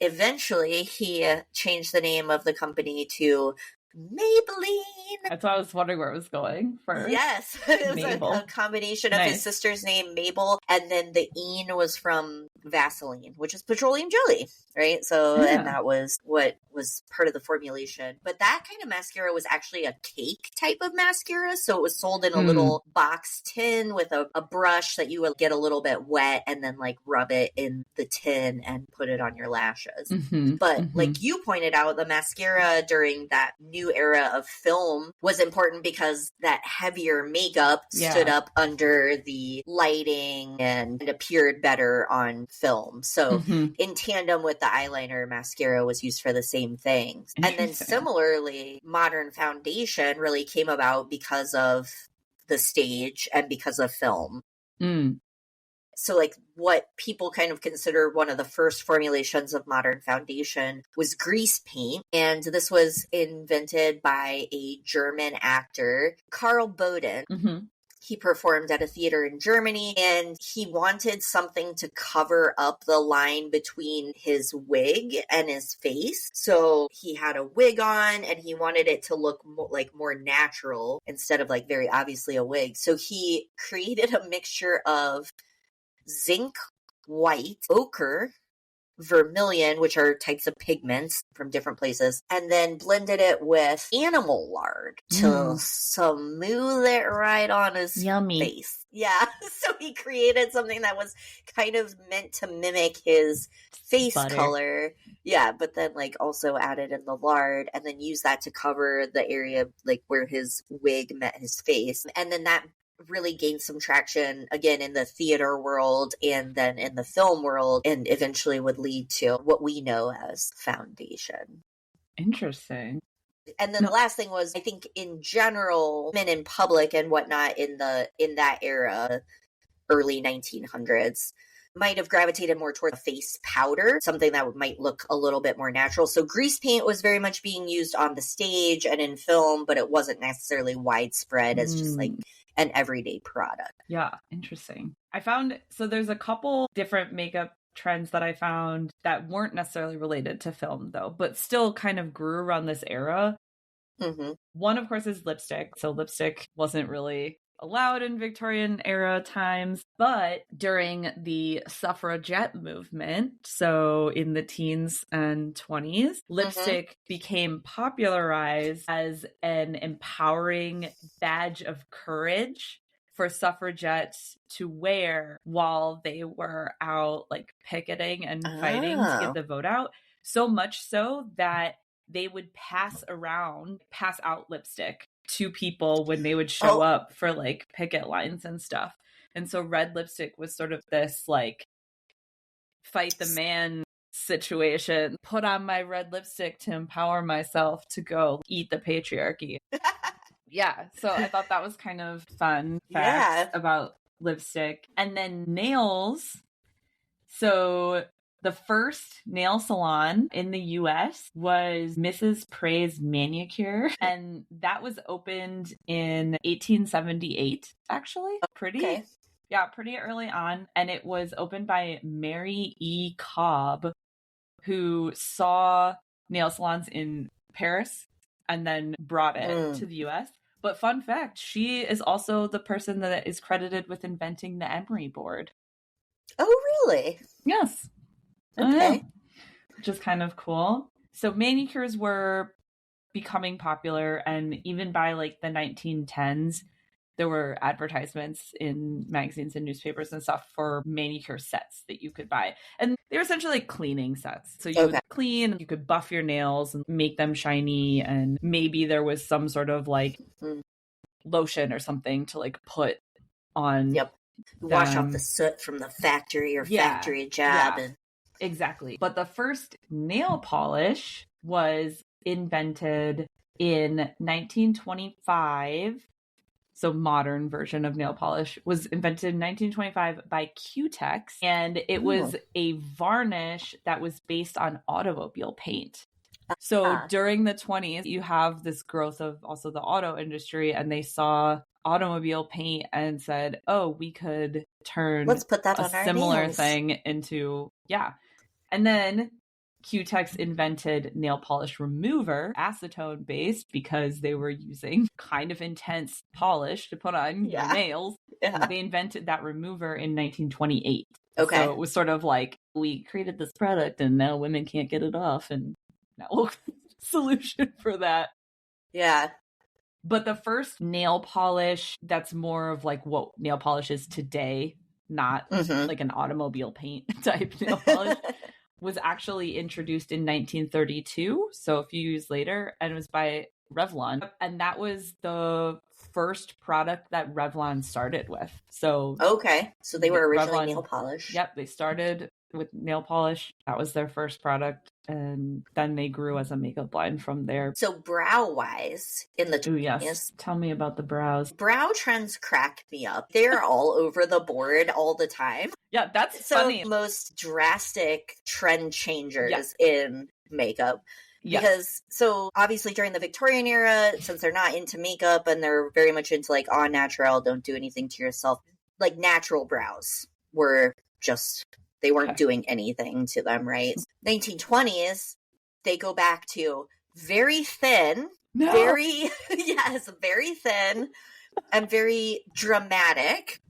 Eventually, he changed the name of the company to Maybelline. That's why I was wondering where it was going for. Yes, it was a combination of his sister's name, Mabel, and then the Een was from Vaseline, which is petroleum jelly, right? So, and that was what was part of the formulation. But that kind of mascara was actually a cake type of mascara. So it was sold in a little box tin with a brush that you would get a little bit wet and then like rub it in the tin and put it on your lashes. But like you pointed out, the mascara during that new era of film was important because that heavier makeup stood up under the lighting and appeared better on film. So in tandem with the eyeliner, mascara was used for the same thing. And then similarly, modern foundation really came about because of the stage and because of film. So like what people kind of consider one of the first formulations of modern foundation was grease paint. And this was invented by a German actor, Karl Boden. He performed at a theater in Germany, and he wanted something to cover up the line between his wig and his face. So he had a wig on, and he wanted it to look more natural instead of like very obviously a wig. So he created a mixture of zinc, white, ochre, vermilion, which are types of pigments from different places, and then blended it with animal lard to smooth it right on his face. Yeah, so he created something that was kind of meant to mimic his face color. Yeah, but then like also added in the lard and then used that to cover the area like where his wig met his face. And then that really gained some traction again in the theater world and then in the film world, and eventually would lead to what we know as foundation. Interesting. And then the last thing was, I think in general, men in public and whatnot in that era, early 1900s, might have gravitated more toward a face powder, something that might look a little bit more natural. So grease paint was very much being used on the stage and in film, but it wasn't necessarily widespread as just like an everyday product. Yeah, interesting. So there's a couple different makeup trends that I found that weren't necessarily related to film though, but still kind of grew around this era. Mm-hmm. One, of course, is lipstick. So lipstick wasn't really allowed in Victorian era times, but during the suffragette movement, so in the teens and 20s, lipstick became popularized as an empowering badge of courage for suffragettes to wear while they were out like picketing and fighting to get the vote out. So much so that they would pass out lipstick to people when they would show up for like picket lines and stuff. And so red lipstick was sort of this like fight the man situation. Put on my red lipstick to empower myself to go eat the patriarchy. Yeah, so I thought that was kind of fun facts about lipstick. And then nails. So the first nail salon in the US was Mrs. Prey's Manicure, and that was opened in 1878, actually. Pretty early on. And it was opened by Mary E. Cobb, who saw nail salons in Paris and then brought it to the US. But fun fact, she is also the person that is credited with inventing the emery board. Oh, really? Yes. Okay. Which is kind of cool. So manicures were becoming popular, and even by like the 1910s, there were advertisements in magazines and newspapers and stuff for manicure sets that you could buy. And they were essentially like cleaning sets. So you would clean, you could buff your nails and make them shiny, and maybe there was some sort of like lotion or something to like put on. Yep. Wash off the soot from the factory or factory job. Yeah. Exactly. But the first nail polish was invented in 1925. So modern version of nail polish was invented in 1925 by Q-Tex. And it was a varnish that was based on automobile paint. So during the 20s, you have this growth of also the auto industry, and they saw automobile paint and said, oh, we could let's put that on a similar thing into, And then Q-Tex invented nail polish remover, acetone based, because they were using kind of intense polish to put on your nails. Yeah. They invented that remover in 1928. Okay. So it was sort of like, we created this product and now women can't get it off, and no solution for that. Yeah. But the first nail polish that's more of like what nail polish is today, not like an automobile paint type nail polish, was actually introduced in 1932, so a few years later, and it was by Revlon. And that was the first product that Revlon started with. So so they were originally nail polish. Yep, they started with nail polish. That was their first product, and then they grew as a makeup line from there. So brow-wise, in the 20s... yes. Tell me about the brows. Brow trends crack me up. They're all over the board all the time. Yeah, that's funny. Most drastic trend changers in makeup. Because, so obviously during the Victorian era, since they're not into makeup and they're very much into like au naturel, don't do anything to yourself, like natural brows were just... They weren't doing anything to them, right? 1920s, they go back to very thin, very thin, and very dramatic,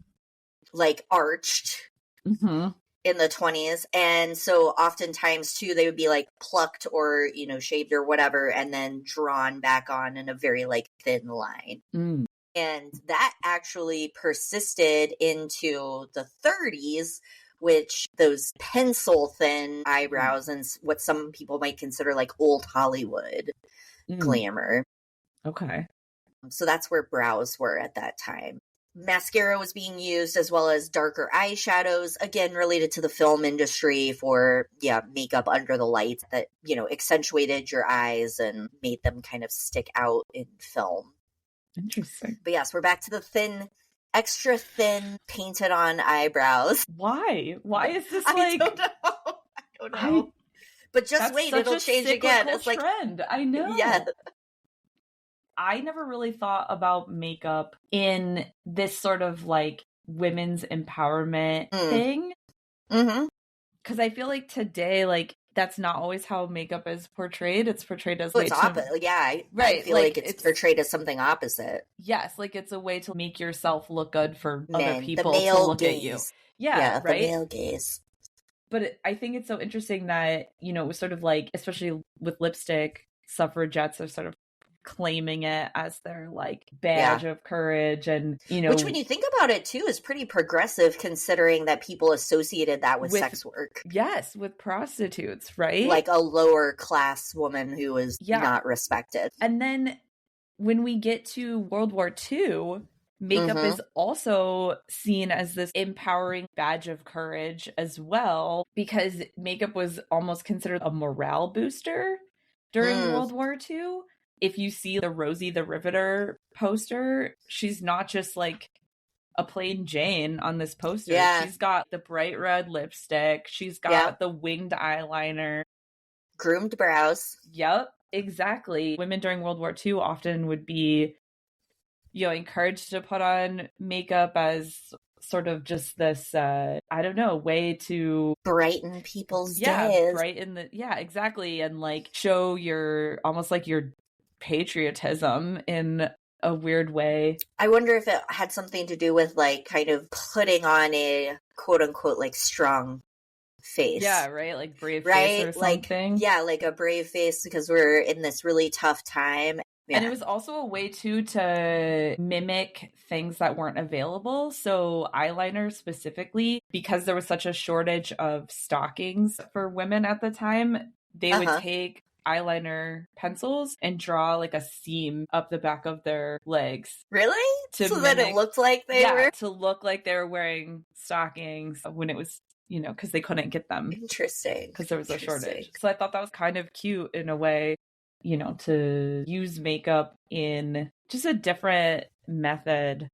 like arched in the 20s. And so oftentimes, too, they would be like plucked or, shaved or whatever, and then drawn back on in a very like thin line. And that actually persisted into the 30s, which those pencil thin eyebrows and what some people might consider like old Hollywood glamour. Okay. So that's where brows were at that time. mascara was being used, as well as darker eyeshadows, again related to the film industry for makeup under the lights that accentuated your eyes and made them kind of stick out in film. Interesting. But yes, we're back to the extra thin painted on eyebrows. Why is this I don't know. But just wait, it'll change again. It's like trend. I know. Yeah. I never really thought about makeup in this sort of like women's empowerment thing. Mm-hmm. Because I feel like today, like, that's not always how makeup is portrayed. It's portrayed as right. I feel like it's portrayed as something opposite. Yes, like it's a way to make yourself look good for Men, other people to look gaze. at you. Yeah, right. The male gaze. But I think it's so interesting that it was sort of like, especially with lipstick, suffragettes are sort of claiming it as their like badge of courage, and which, when you think about it too, is pretty progressive, considering that people associated that with sex work. Yes, with prostitutes, right? Like a lower class woman who was not respected. And then when we get to World War II, makeup is also seen as this empowering badge of courage as well, because makeup was almost considered a morale booster during World War II. If you see the Rosie the Riveter poster, she's not just like a plain Jane on this poster. Yeah. She's got the bright red lipstick. She's got the winged eyeliner. Groomed brows. Yep, exactly. Women during World War II often would be, encouraged to put on makeup as sort of just this, way to brighten people's days. Exactly. And like show your patriotism in a weird way. I wonder if it had something to do with like kind of putting on a quote unquote like strong face. Yeah, right? Like brave face or something. Like a brave face, because we're in this really tough time. Yeah. And it was also a way too to mimic things that weren't available. So eyeliner specifically, because there was such a shortage of stockings for women at the time, they would take eyeliner pencils and draw like a seam up the back of their legs. Really? So that it looked like they were? To look like they were wearing stockings when it was, because they couldn't get them. Interesting. Because there was a shortage. So I thought that was kind of cute in a way, to use makeup in just a different method.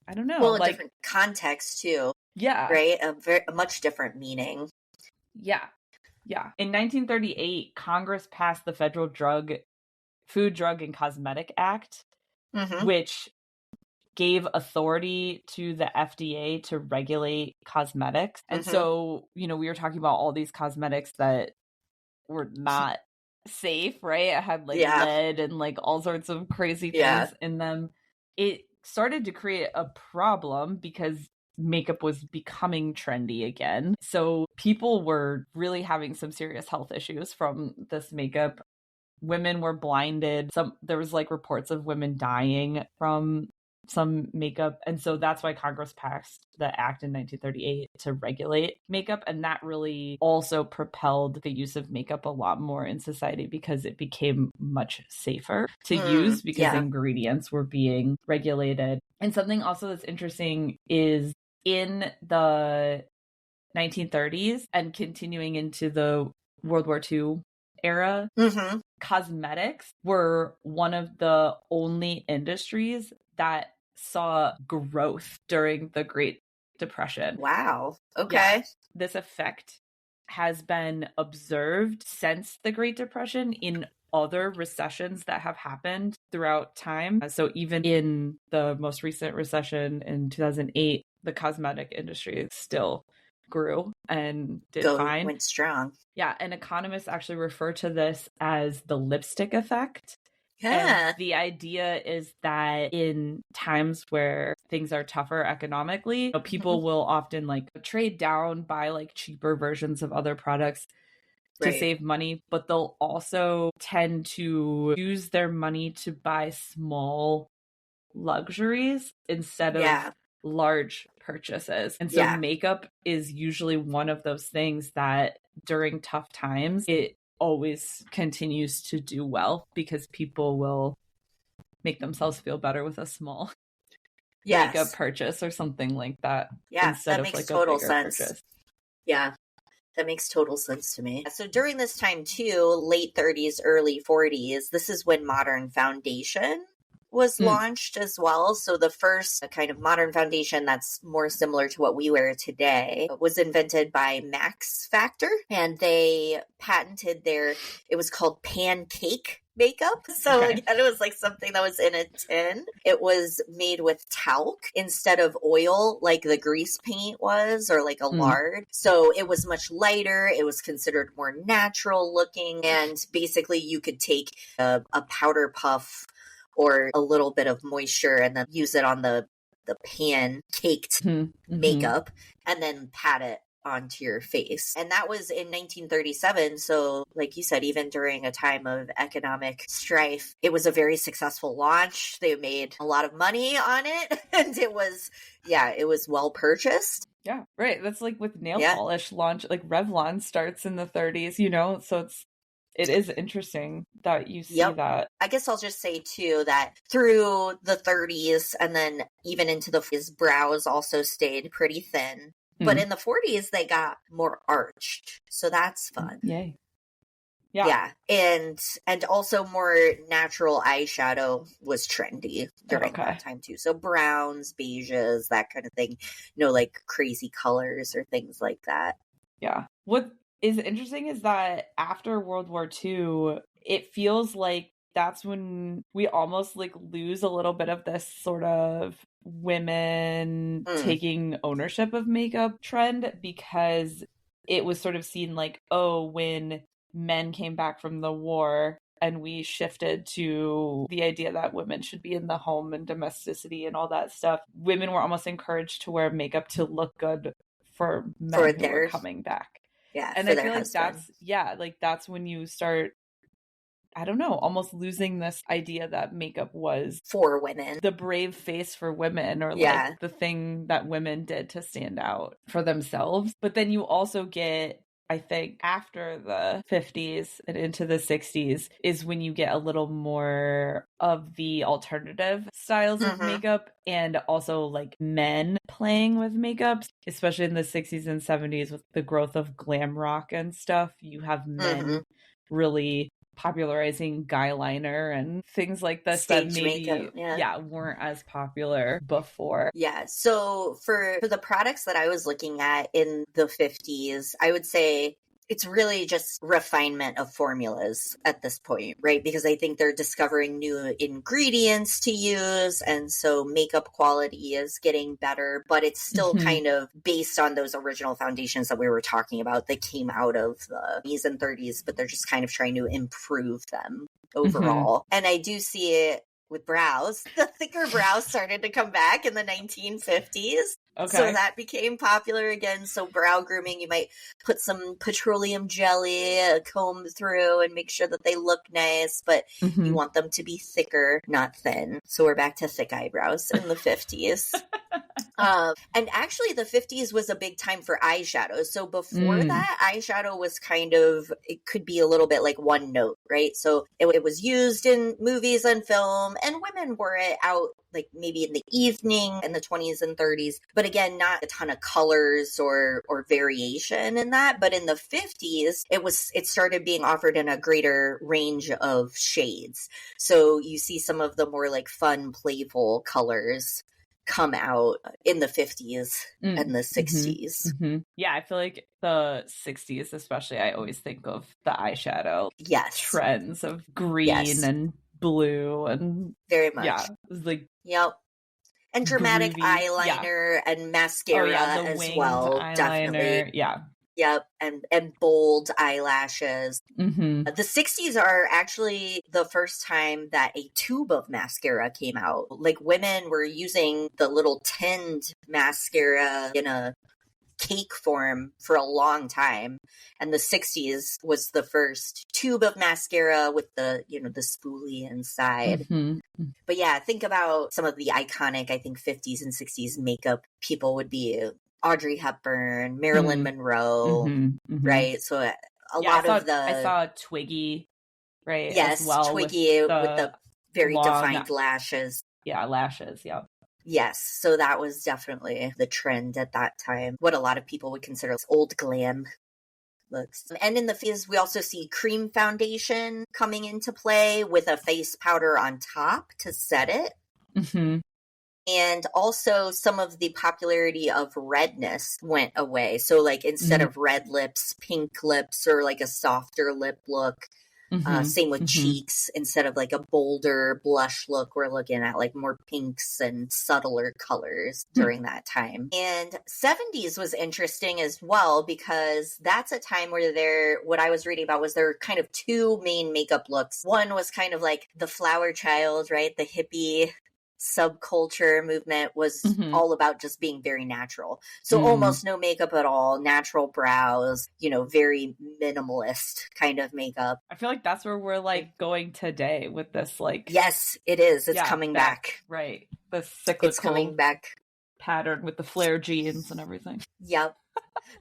I don't know. Well, a different context too. Yeah. Right? A much different meaning. Yeah. Yeah. In 1938, Congress passed the Federal Food, Drug, and Cosmetic Act, which gave authority to the FDA to regulate cosmetics. And so, we were talking about all these cosmetics that were not safe, right? It had like lead and like all sorts of crazy things in them. It started to create a problem because makeup was becoming trendy again. So people were really having some serious health issues from this makeup. Women were blinded. There was like reports of women dying from some makeup. And so that's why Congress passed the act in 1938 to regulate makeup. And that really also propelled the use of makeup a lot more in society, because it became much safer to use because ingredients were being regulated. And something also that's interesting is in the 1930s and continuing into the World War II era, cosmetics were one of the only industries that saw growth during the Great Depression. Wow. Okay. Yeah. This effect has been observed since the Great Depression in other recessions that have happened throughout time. So even in the most recent recession in 2008, the cosmetic industry still grew and did fine. Went strong. Yeah, and economists actually refer to this as the lipstick effect. Yeah. And the idea is that in times where things are tougher economically, people will often like trade down, buy like cheaper versions of other products to save money, but they'll also tend to use their money to buy small luxuries instead of large purchases. And so makeup is usually one of those things that during tough times, it always continues to do well because people will make themselves feel better with a small makeup purchase or something like that. Yeah, instead that of makes like total a bigger sense. purchase. Yeah, that makes total sense to me. So during this time too, late 30s, early 40s, this is when modern foundation was launched as well. So the first kind of modern foundation that's more similar to what we wear today was invented by Max Factor, and they patented it was called pancake makeup. So again, it was like something that was in a tin. It was made with talc instead of oil like the grease paint was, or like a lard. So it was much lighter. It was considered more natural looking. And basically you could take a powder puff or a little bit of moisture and then use it on the pan-caked makeup and then pat it onto your face. And that was in 1937. So like you said, even during a time of economic strife, it was a very successful launch. They made a lot of money on it. And it was well purchased. Yeah, right. That's like with nail polish launch, like Revlon starts in the 30s, you know? So it is interesting that you see that. I guess I'll just say too that through the 30s and then even into the 40s, brows also stayed pretty thin. But in the 40s, they got more arched. So that's fun. Yay. Yeah. And also more natural eyeshadow was trendy during that time too. So browns, beiges, that kind of thing. Like crazy colors or things like that. Yeah. What is interesting is that after World War II, it feels like that's when we almost like lose a little bit of this sort of women taking ownership of makeup trend, because it was sort of seen like, oh, when men came back from the war and we shifted to the idea that women should be in the home and domesticity and all that stuff, women were almost encouraged to wear makeup to look good for men who were coming back. Yeah. And I feel like that's when you start, I don't know, almost losing this idea that makeup was for women, the brave face for women, or like the thing that women did to stand out for themselves. But then you also get, I think, after the 50s and into the 60s is when you get a little more of the alternative styles of makeup, and also like men playing with makeup, especially in the 60s and 70s with the growth of glam rock and stuff. You have men really popularizing guy liner and things like this stage that maybe makeup, weren't as popular before. So for the products that I was looking at in the 50s, I would say it's really just refinement of formulas at this point, right? Because I think they're discovering new ingredients to use, and so makeup quality is getting better, but it's still kind of based on those original foundations that we were talking about that came out of the 20s and 30s, but they're just kind of trying to improve them overall. And I do see it with brows. The thicker brows started to come back in the 1950s. So that became popular again. So brow grooming, you might put some petroleum jelly, comb through and make sure that they look nice, but you want them to be thicker, not thin. So we're back to thick eyebrows in the 50s. And actually the 50s was a big time for eyeshadow. So before that, eyeshadow was kind of, it could be a little bit like one note, right? So it was used in movies and film, and women wore it out like maybe in the evening in the 20s and 30s. But again, not a ton of colors or variation in that. But in the 50s, it started being offered in a greater range of shades. So you see some of the more like fun, playful colors come out in the 50s and the 60s. Yeah, I feel like the 60s especially, I always think of the eyeshadow trends of green and blue and very much. Yeah, it was like and dramatic eyeliner and mascara as well. Eyeliner, definitely. And bold eyelashes. The 60s are actually the first time that a tube of mascara came out. Like women were using the little tinned mascara in a cake form for a long time, and the 60s was the first tube of mascara with the the spoolie inside. But think about some of the iconic, I think, 50s and 60s makeup people would be Audrey Hepburn, Marilyn Monroe, right? So I saw Twiggy, right? Yes, as well, Twiggy with the very defined lashes. Lashes, Yes, so that was definitely the trend at that time. What a lot of people would consider old glam looks. And in the face, we also see cream foundation coming into play with a face powder on top to set it. Mm-hmm. And also some of the popularity of redness went away. So like instead of red lips, pink lips, or like a softer lip look. Same with cheeks. Instead of like a bolder blush look, we're looking at like more pinks and subtler colors during that time. And 70s was interesting as well, because that's a time where what I was reading about was there were kind of two main makeup looks. One was kind of like the flower child, right? The hippie subculture movement was all about just being very natural. So almost no makeup at all, natural brows, very minimalist kind of makeup. I feel like that's where we're like going today with this like... Yes, it is. It's coming back. Right. The cyclical it's coming back pattern with the flare jeans and everything. Yep.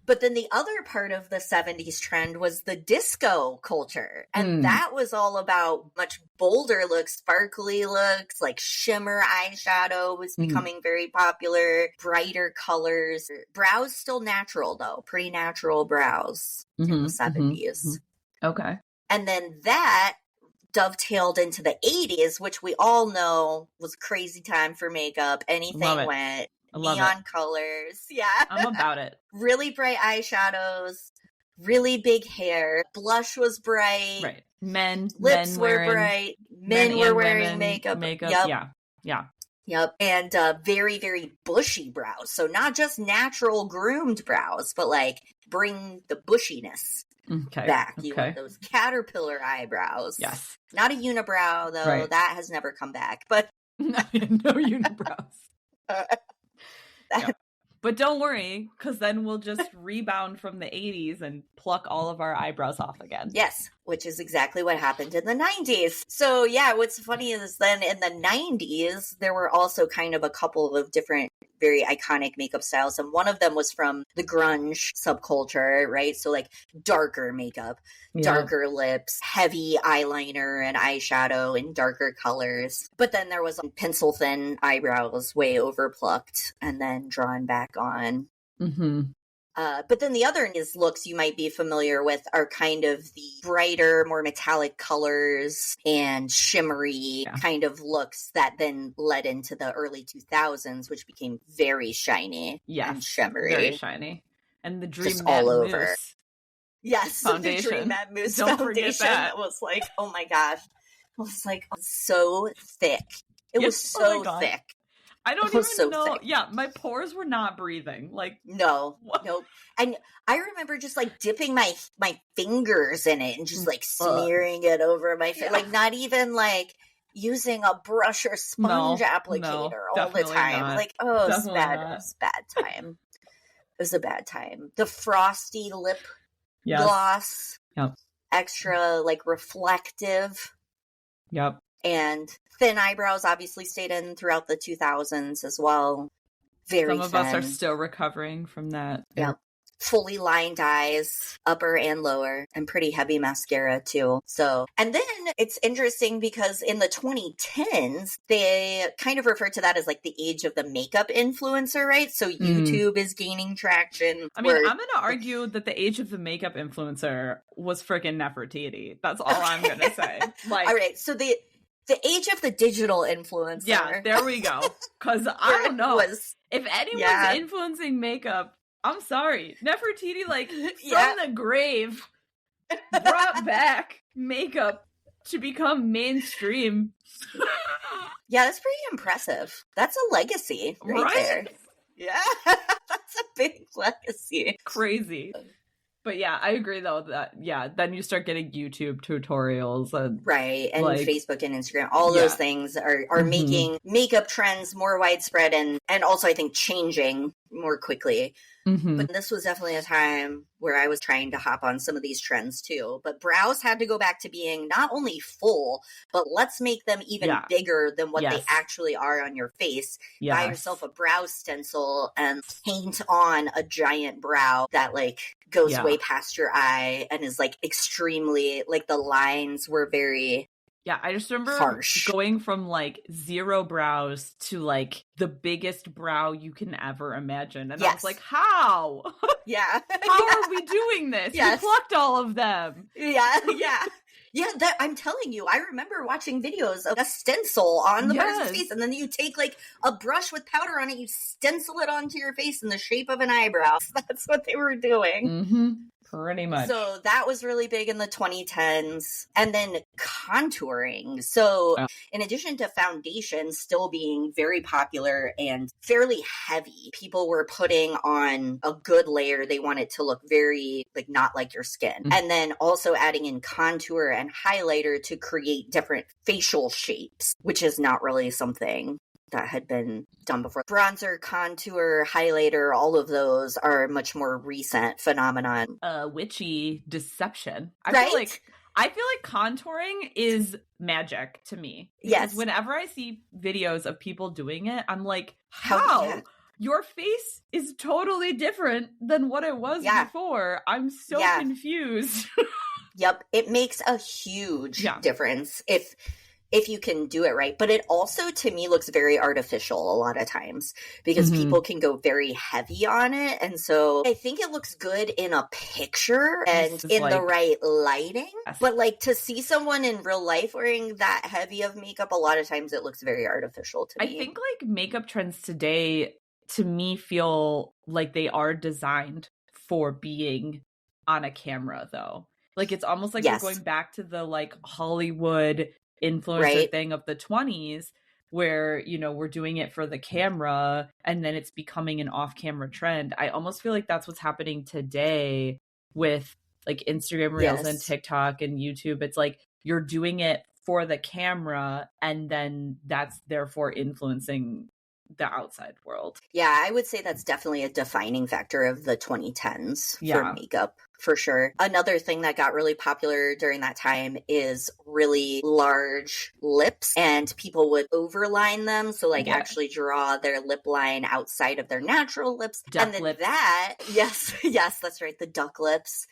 But then the other part of the 70s trend was the disco culture. And that was all about much bolder looks, sparkly looks, like shimmer eyeshadow was becoming very popular, brighter colors. Brows still natural, though. Pretty natural brows in the 70s. Okay. And then that dovetailed into the 80s, which we all know was a crazy time for makeup. Anything went. Neon colors. Yeah. I'm about it. Really bright eyeshadows, really big hair. Blush was bright. Right. Lips were bright. Men were wearing makeup. Yep. Yeah. Yep. And very, very bushy brows. So not just natural groomed brows, but like bring the bushiness back. You want those caterpillar eyebrows. Yes. Not a unibrow, though. Right. That has never come back. But no unibrows. Yeah. But don't worry, because then we'll just rebound from the 80s and pluck all of our eyebrows off again. Yes, which is exactly what happened in the 90s. So yeah, what's funny is then in the 90s, there were also kind of a couple of different very iconic makeup styles. And one of them was from the grunge subculture, right? So like darker makeup, darker lips, heavy eyeliner and eyeshadow in darker colors. But then there was pencil thin eyebrows, way overplucked and then drawn back on. But then the other looks you might be familiar with are kind of the brighter, more metallic colors and shimmery kind of looks that then led into the early 2000s, which became very shiny and shimmery. Very shiny. And the Dream just Matte all over. Mousse Yes, foundation. The Dream Matte Mousse Don't foundation that was like, oh my gosh. It was like so thick. It was so thick. I don't even know. Thick. Yeah, my pores were not breathing. Like nope. And I remember just like dipping my fingers in it and just like smearing it over my face. Like not even like using a brush or sponge applicator all the time. Not. Like, oh, it was bad. It was a bad time. It was a bad time. The frosty lip gloss. Yep. Extra like reflective. Yep. And thin eyebrows obviously stayed in throughout the 2000s as well. Very Some of us are still recovering from that. Yeah. Fully lined eyes, upper and lower, and pretty heavy mascara too. So, and then it's interesting because in the 2010s, they kind of refer to that as like the age of the makeup influencer, right? So YouTube is gaining traction. I mean, I'm going to argue that the age of the makeup influencer was freaking Nefertiti. That's all I'm going to say. Like, all right. So the age of the digital influencer. Yeah, there we go. Because I don't know. If anyone's influencing makeup, I'm sorry. Nefertiti, like, from the grave, brought back makeup to become mainstream. Yeah, that's pretty impressive. That's a legacy right there. Yeah, that's a big legacy. Crazy. But yeah, I agree though that then you start getting YouTube tutorials and and like, Facebook and Instagram, all those things are making makeup trends more widespread and also I think changing more quickly. But this was definitely a time where I was trying to hop on some of these trends too. But brows had to go back to being not only full, but let's make them even bigger than what they actually are on your face. Buy yourself a brow stencil and paint on a giant brow that like goes way past your eye and is like extremely, like the lines were very Yeah, I just remember harsh. going from like 0 brows to like the biggest brow you can ever imagine. And I was like, how? Yeah. How are we doing this? Yes. We plucked all of them. Yeah. Yeah, that I'm telling you, I remember watching videos of a stencil on the person's face, and then you take like a brush with powder on it, you stencil it onto your face in the shape of an eyebrow. That's what they were doing. Mm-hmm. Pretty much. So that was really big in the 2010s. And then contouring. So in addition to foundation still being very popular and fairly heavy, people were putting on a good layer. They want it to look very like not like your skin. And then also adding in contour and highlighter to create different facial shapes, which is not really something that had been done before. Bronzer, contour, highlighter, all of those are much more recent phenomenon. Witchy deception. I right? feel like contouring is magic to me. Yes. Whenever I see videos of people doing it, I'm like, how? Yeah. Your face is totally different than what it was before. I'm so confused. Yep. It makes a huge difference if you can do it right. But it also, to me, looks very artificial a lot of times because people can go very heavy on it. And so I think it looks good in a picture and in the right lighting. Yes. But like to see someone in real life wearing that heavy of makeup, a lot of times it looks very artificial to me. I think like makeup trends today, to me, feel like they are designed for being on a camera, though. Like it's almost like we're going back to the like Hollywood influencer thing of the 20s where, you know, we're doing it for the camera and then it's becoming an off-camera trend. I almost feel like that's what's happening today with like Instagram Reels and TikTok and YouTube. It's like you're doing it for the camera and then that's therefore influencing the outside world. Yeah, I would say that's definitely a defining factor of the 2010s for makeup, for sure. Another thing that got really popular during that time is really large lips, and people would overline them. So like actually draw their lip line outside of their natural lips. Duck and then lips. yes, that's right, the duck lips.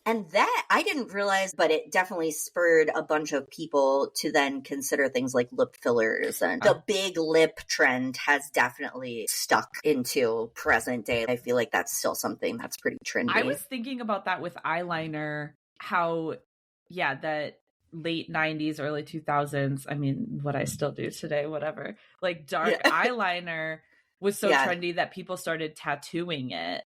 And that, I didn't realize, but it definitely spurred a bunch of people to then consider things like lip fillers. And the big lip trend has definitely stuck into present day. I feel like that's still something that's pretty trendy. I was thinking about that with eyeliner, how, that late 90s, early 2000s, I mean, what I still do today, whatever, like dark eyeliner was so trendy that people started tattooing it.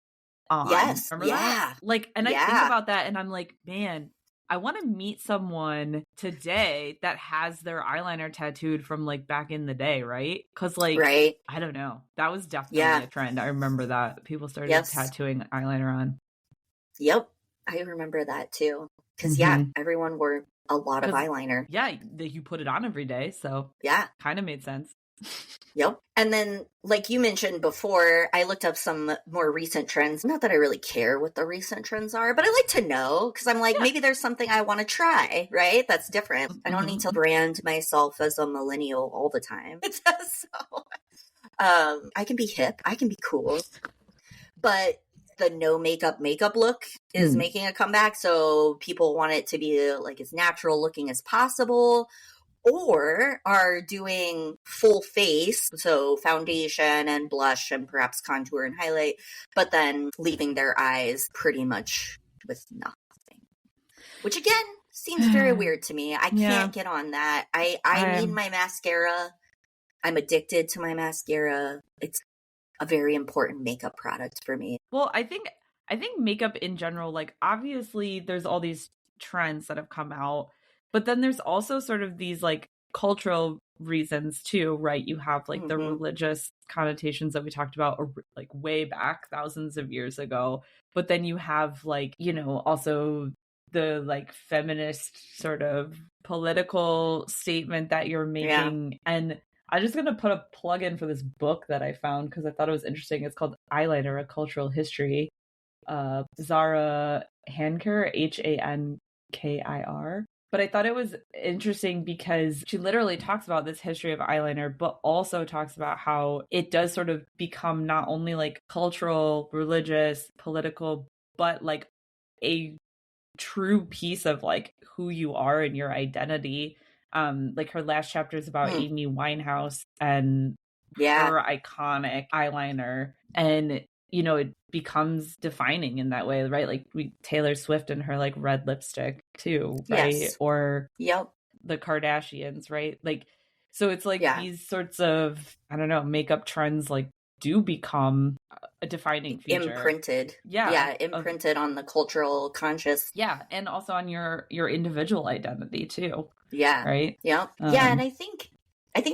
Yes. Remember that? Like, and I think about that and I'm like, man, I want to meet someone today that has their eyeliner tattooed from like back in the day, right? Because like, I don't know. That was definitely a trend. I remember that. People started tattooing eyeliner on. Yep. I remember that too. Because everyone wore a lot of eyeliner. Yeah, you put it on every day. So kind of made sense. Yep. And then, like you mentioned before, I looked up some more recent trends. Not that I really care what the recent trends are, but I like to know because I'm like, maybe there's something I want to try, right? That's different. I don't need to brand myself as a millennial all the time. So, I can be hip. I can be cool. But the no makeup look is making a comeback. So people want it to be like as natural looking as possible. Or are doing full face, so foundation and blush and perhaps contour and highlight, but then leaving their eyes pretty much with nothing. Which again, seems very weird to me. I can't get on that. I need my mascara. I'm addicted to my mascara. It's a very important makeup product for me. Well, I think makeup in general, like obviously there's all these trends that have come out. But then there's also sort of these like cultural reasons too, right? You have like the religious connotations that we talked about like way back thousands of years ago. But then you have like, you know, also the like feminist sort of political statement that you're making. Yeah. And I'm just going to put a plug in for this book that I found because I thought it was interesting. It's called Eyeliner, A Cultural History. Zara Hankir, Hankir. But I thought it was interesting because she literally talks about this history of eyeliner, but also talks about how it does sort of become not only like cultural, religious, political, but like a true piece of like who you are and your identity. like her last chapter is about Amy Winehouse and her iconic eyeliner. And, you know, it becomes defining in that way, right? Like Taylor Swift and her like red lipstick too, right? Yes. Or Yep. the Kardashians, right? Like, so it's like these sorts of, I don't know, makeup trends like do become a defining feature. Imprinted. Yeah, imprinted on the cultural conscious. Yeah, and also on your individual identity too. Yeah. Right? Yeah. Yeah, and I think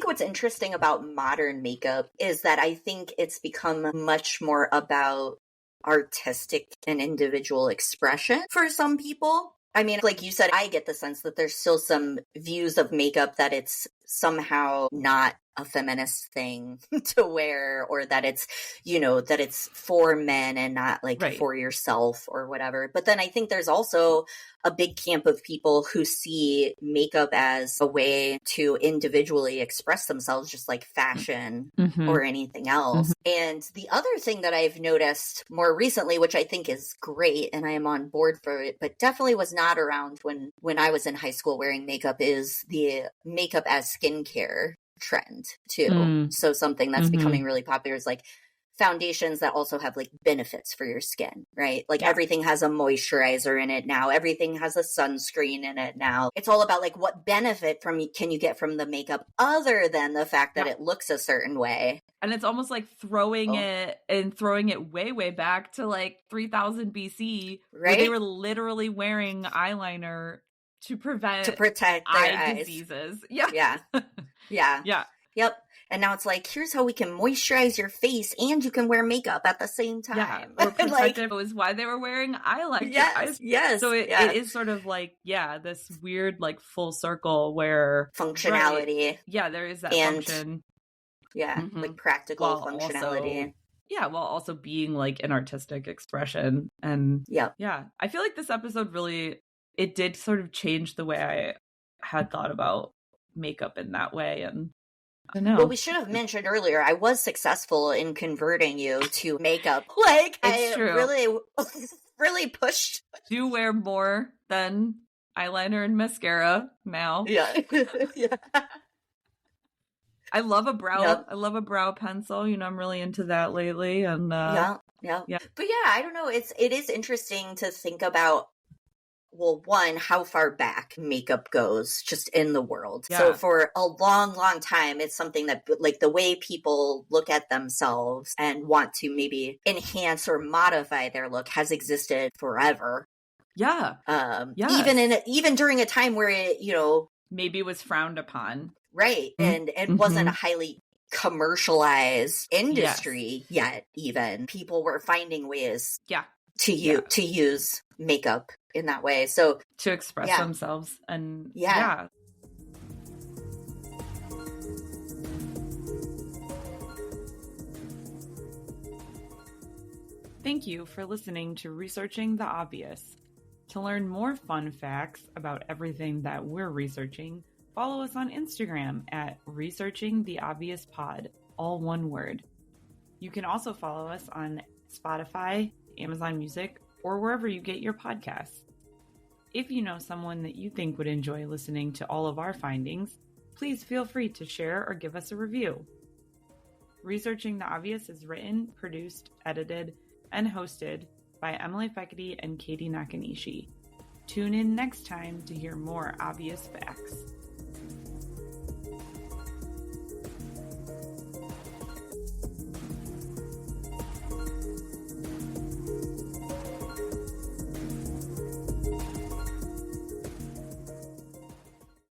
what's interesting about modern makeup is that I think it's become much more about artistic and individual expression for some people. I mean, like you said, I get the sense that there's still some views of makeup that it's somehow not a feminist thing to wear, or that it's, you know, that it's for men and not like for yourself or whatever. But then I think there's also a big camp of people who see makeup as a way to individually express themselves, just like fashion or anything else. And the other thing that I've noticed more recently, which I think is great and I am on board for it, but definitely was not around when I was in high school wearing makeup, is the makeup as skincare trend too. So something that's becoming really popular is like foundations that also have like benefits for your skin, right? Like everything has a moisturizer in it now. Everything has a sunscreen in it now. It's all about like what benefit can you get from the makeup other than the fact that it looks a certain way. And it's almost like throwing it way back to like 3000 BC, right? Where they were literally wearing eyeliner to protect their eyes. Diseases. Yeah. Yep. And now it's like, here's how we can moisturize your face and you can wear makeup at the same time. Yeah. Or protective was why they were wearing eyeliner. Yes. So it is sort of like, this weird like full circle where functionality. Right, there is that function. Yeah. Like practical functionality. Also, while also being like an artistic expression. And I feel like this episode really, it did sort of change the way I had thought about makeup in that way. And I don't know. Well, we should have mentioned earlier, I was successful in converting you to makeup. Like, it's true. really pushed. Do wear more than eyeliner and mascara now. Yeah. I love a brow. Yep. I love a brow pencil. You know, I'm really into that lately. And yeah. But I don't know. It is interesting to think about. Well, one, how far back makeup goes just in the world. Yeah. So for a long, long time, it's something that like the way people look at themselves and want to maybe enhance or modify their look has existed forever. Yeah. Even during a time where it, you know, maybe it was frowned upon. Right. And wasn't a highly commercialized industry yet, even. People were finding ways to use makeup in that way, so to express themselves. And thank you for listening to Researching the Obvious. To learn more fun facts about everything that we're researching, follow us on Instagram at Researching the Obvious Pod, all one word. You can also follow us on Spotify, Amazon Music, or wherever you get your podcasts. If you know someone that you think would enjoy listening to all of our findings, please feel free to share or give us a review. Researching the Obvious is written, produced, edited, and hosted by Emily Fekete and Katie Nakanishi. Tune in next time to hear more obvious facts.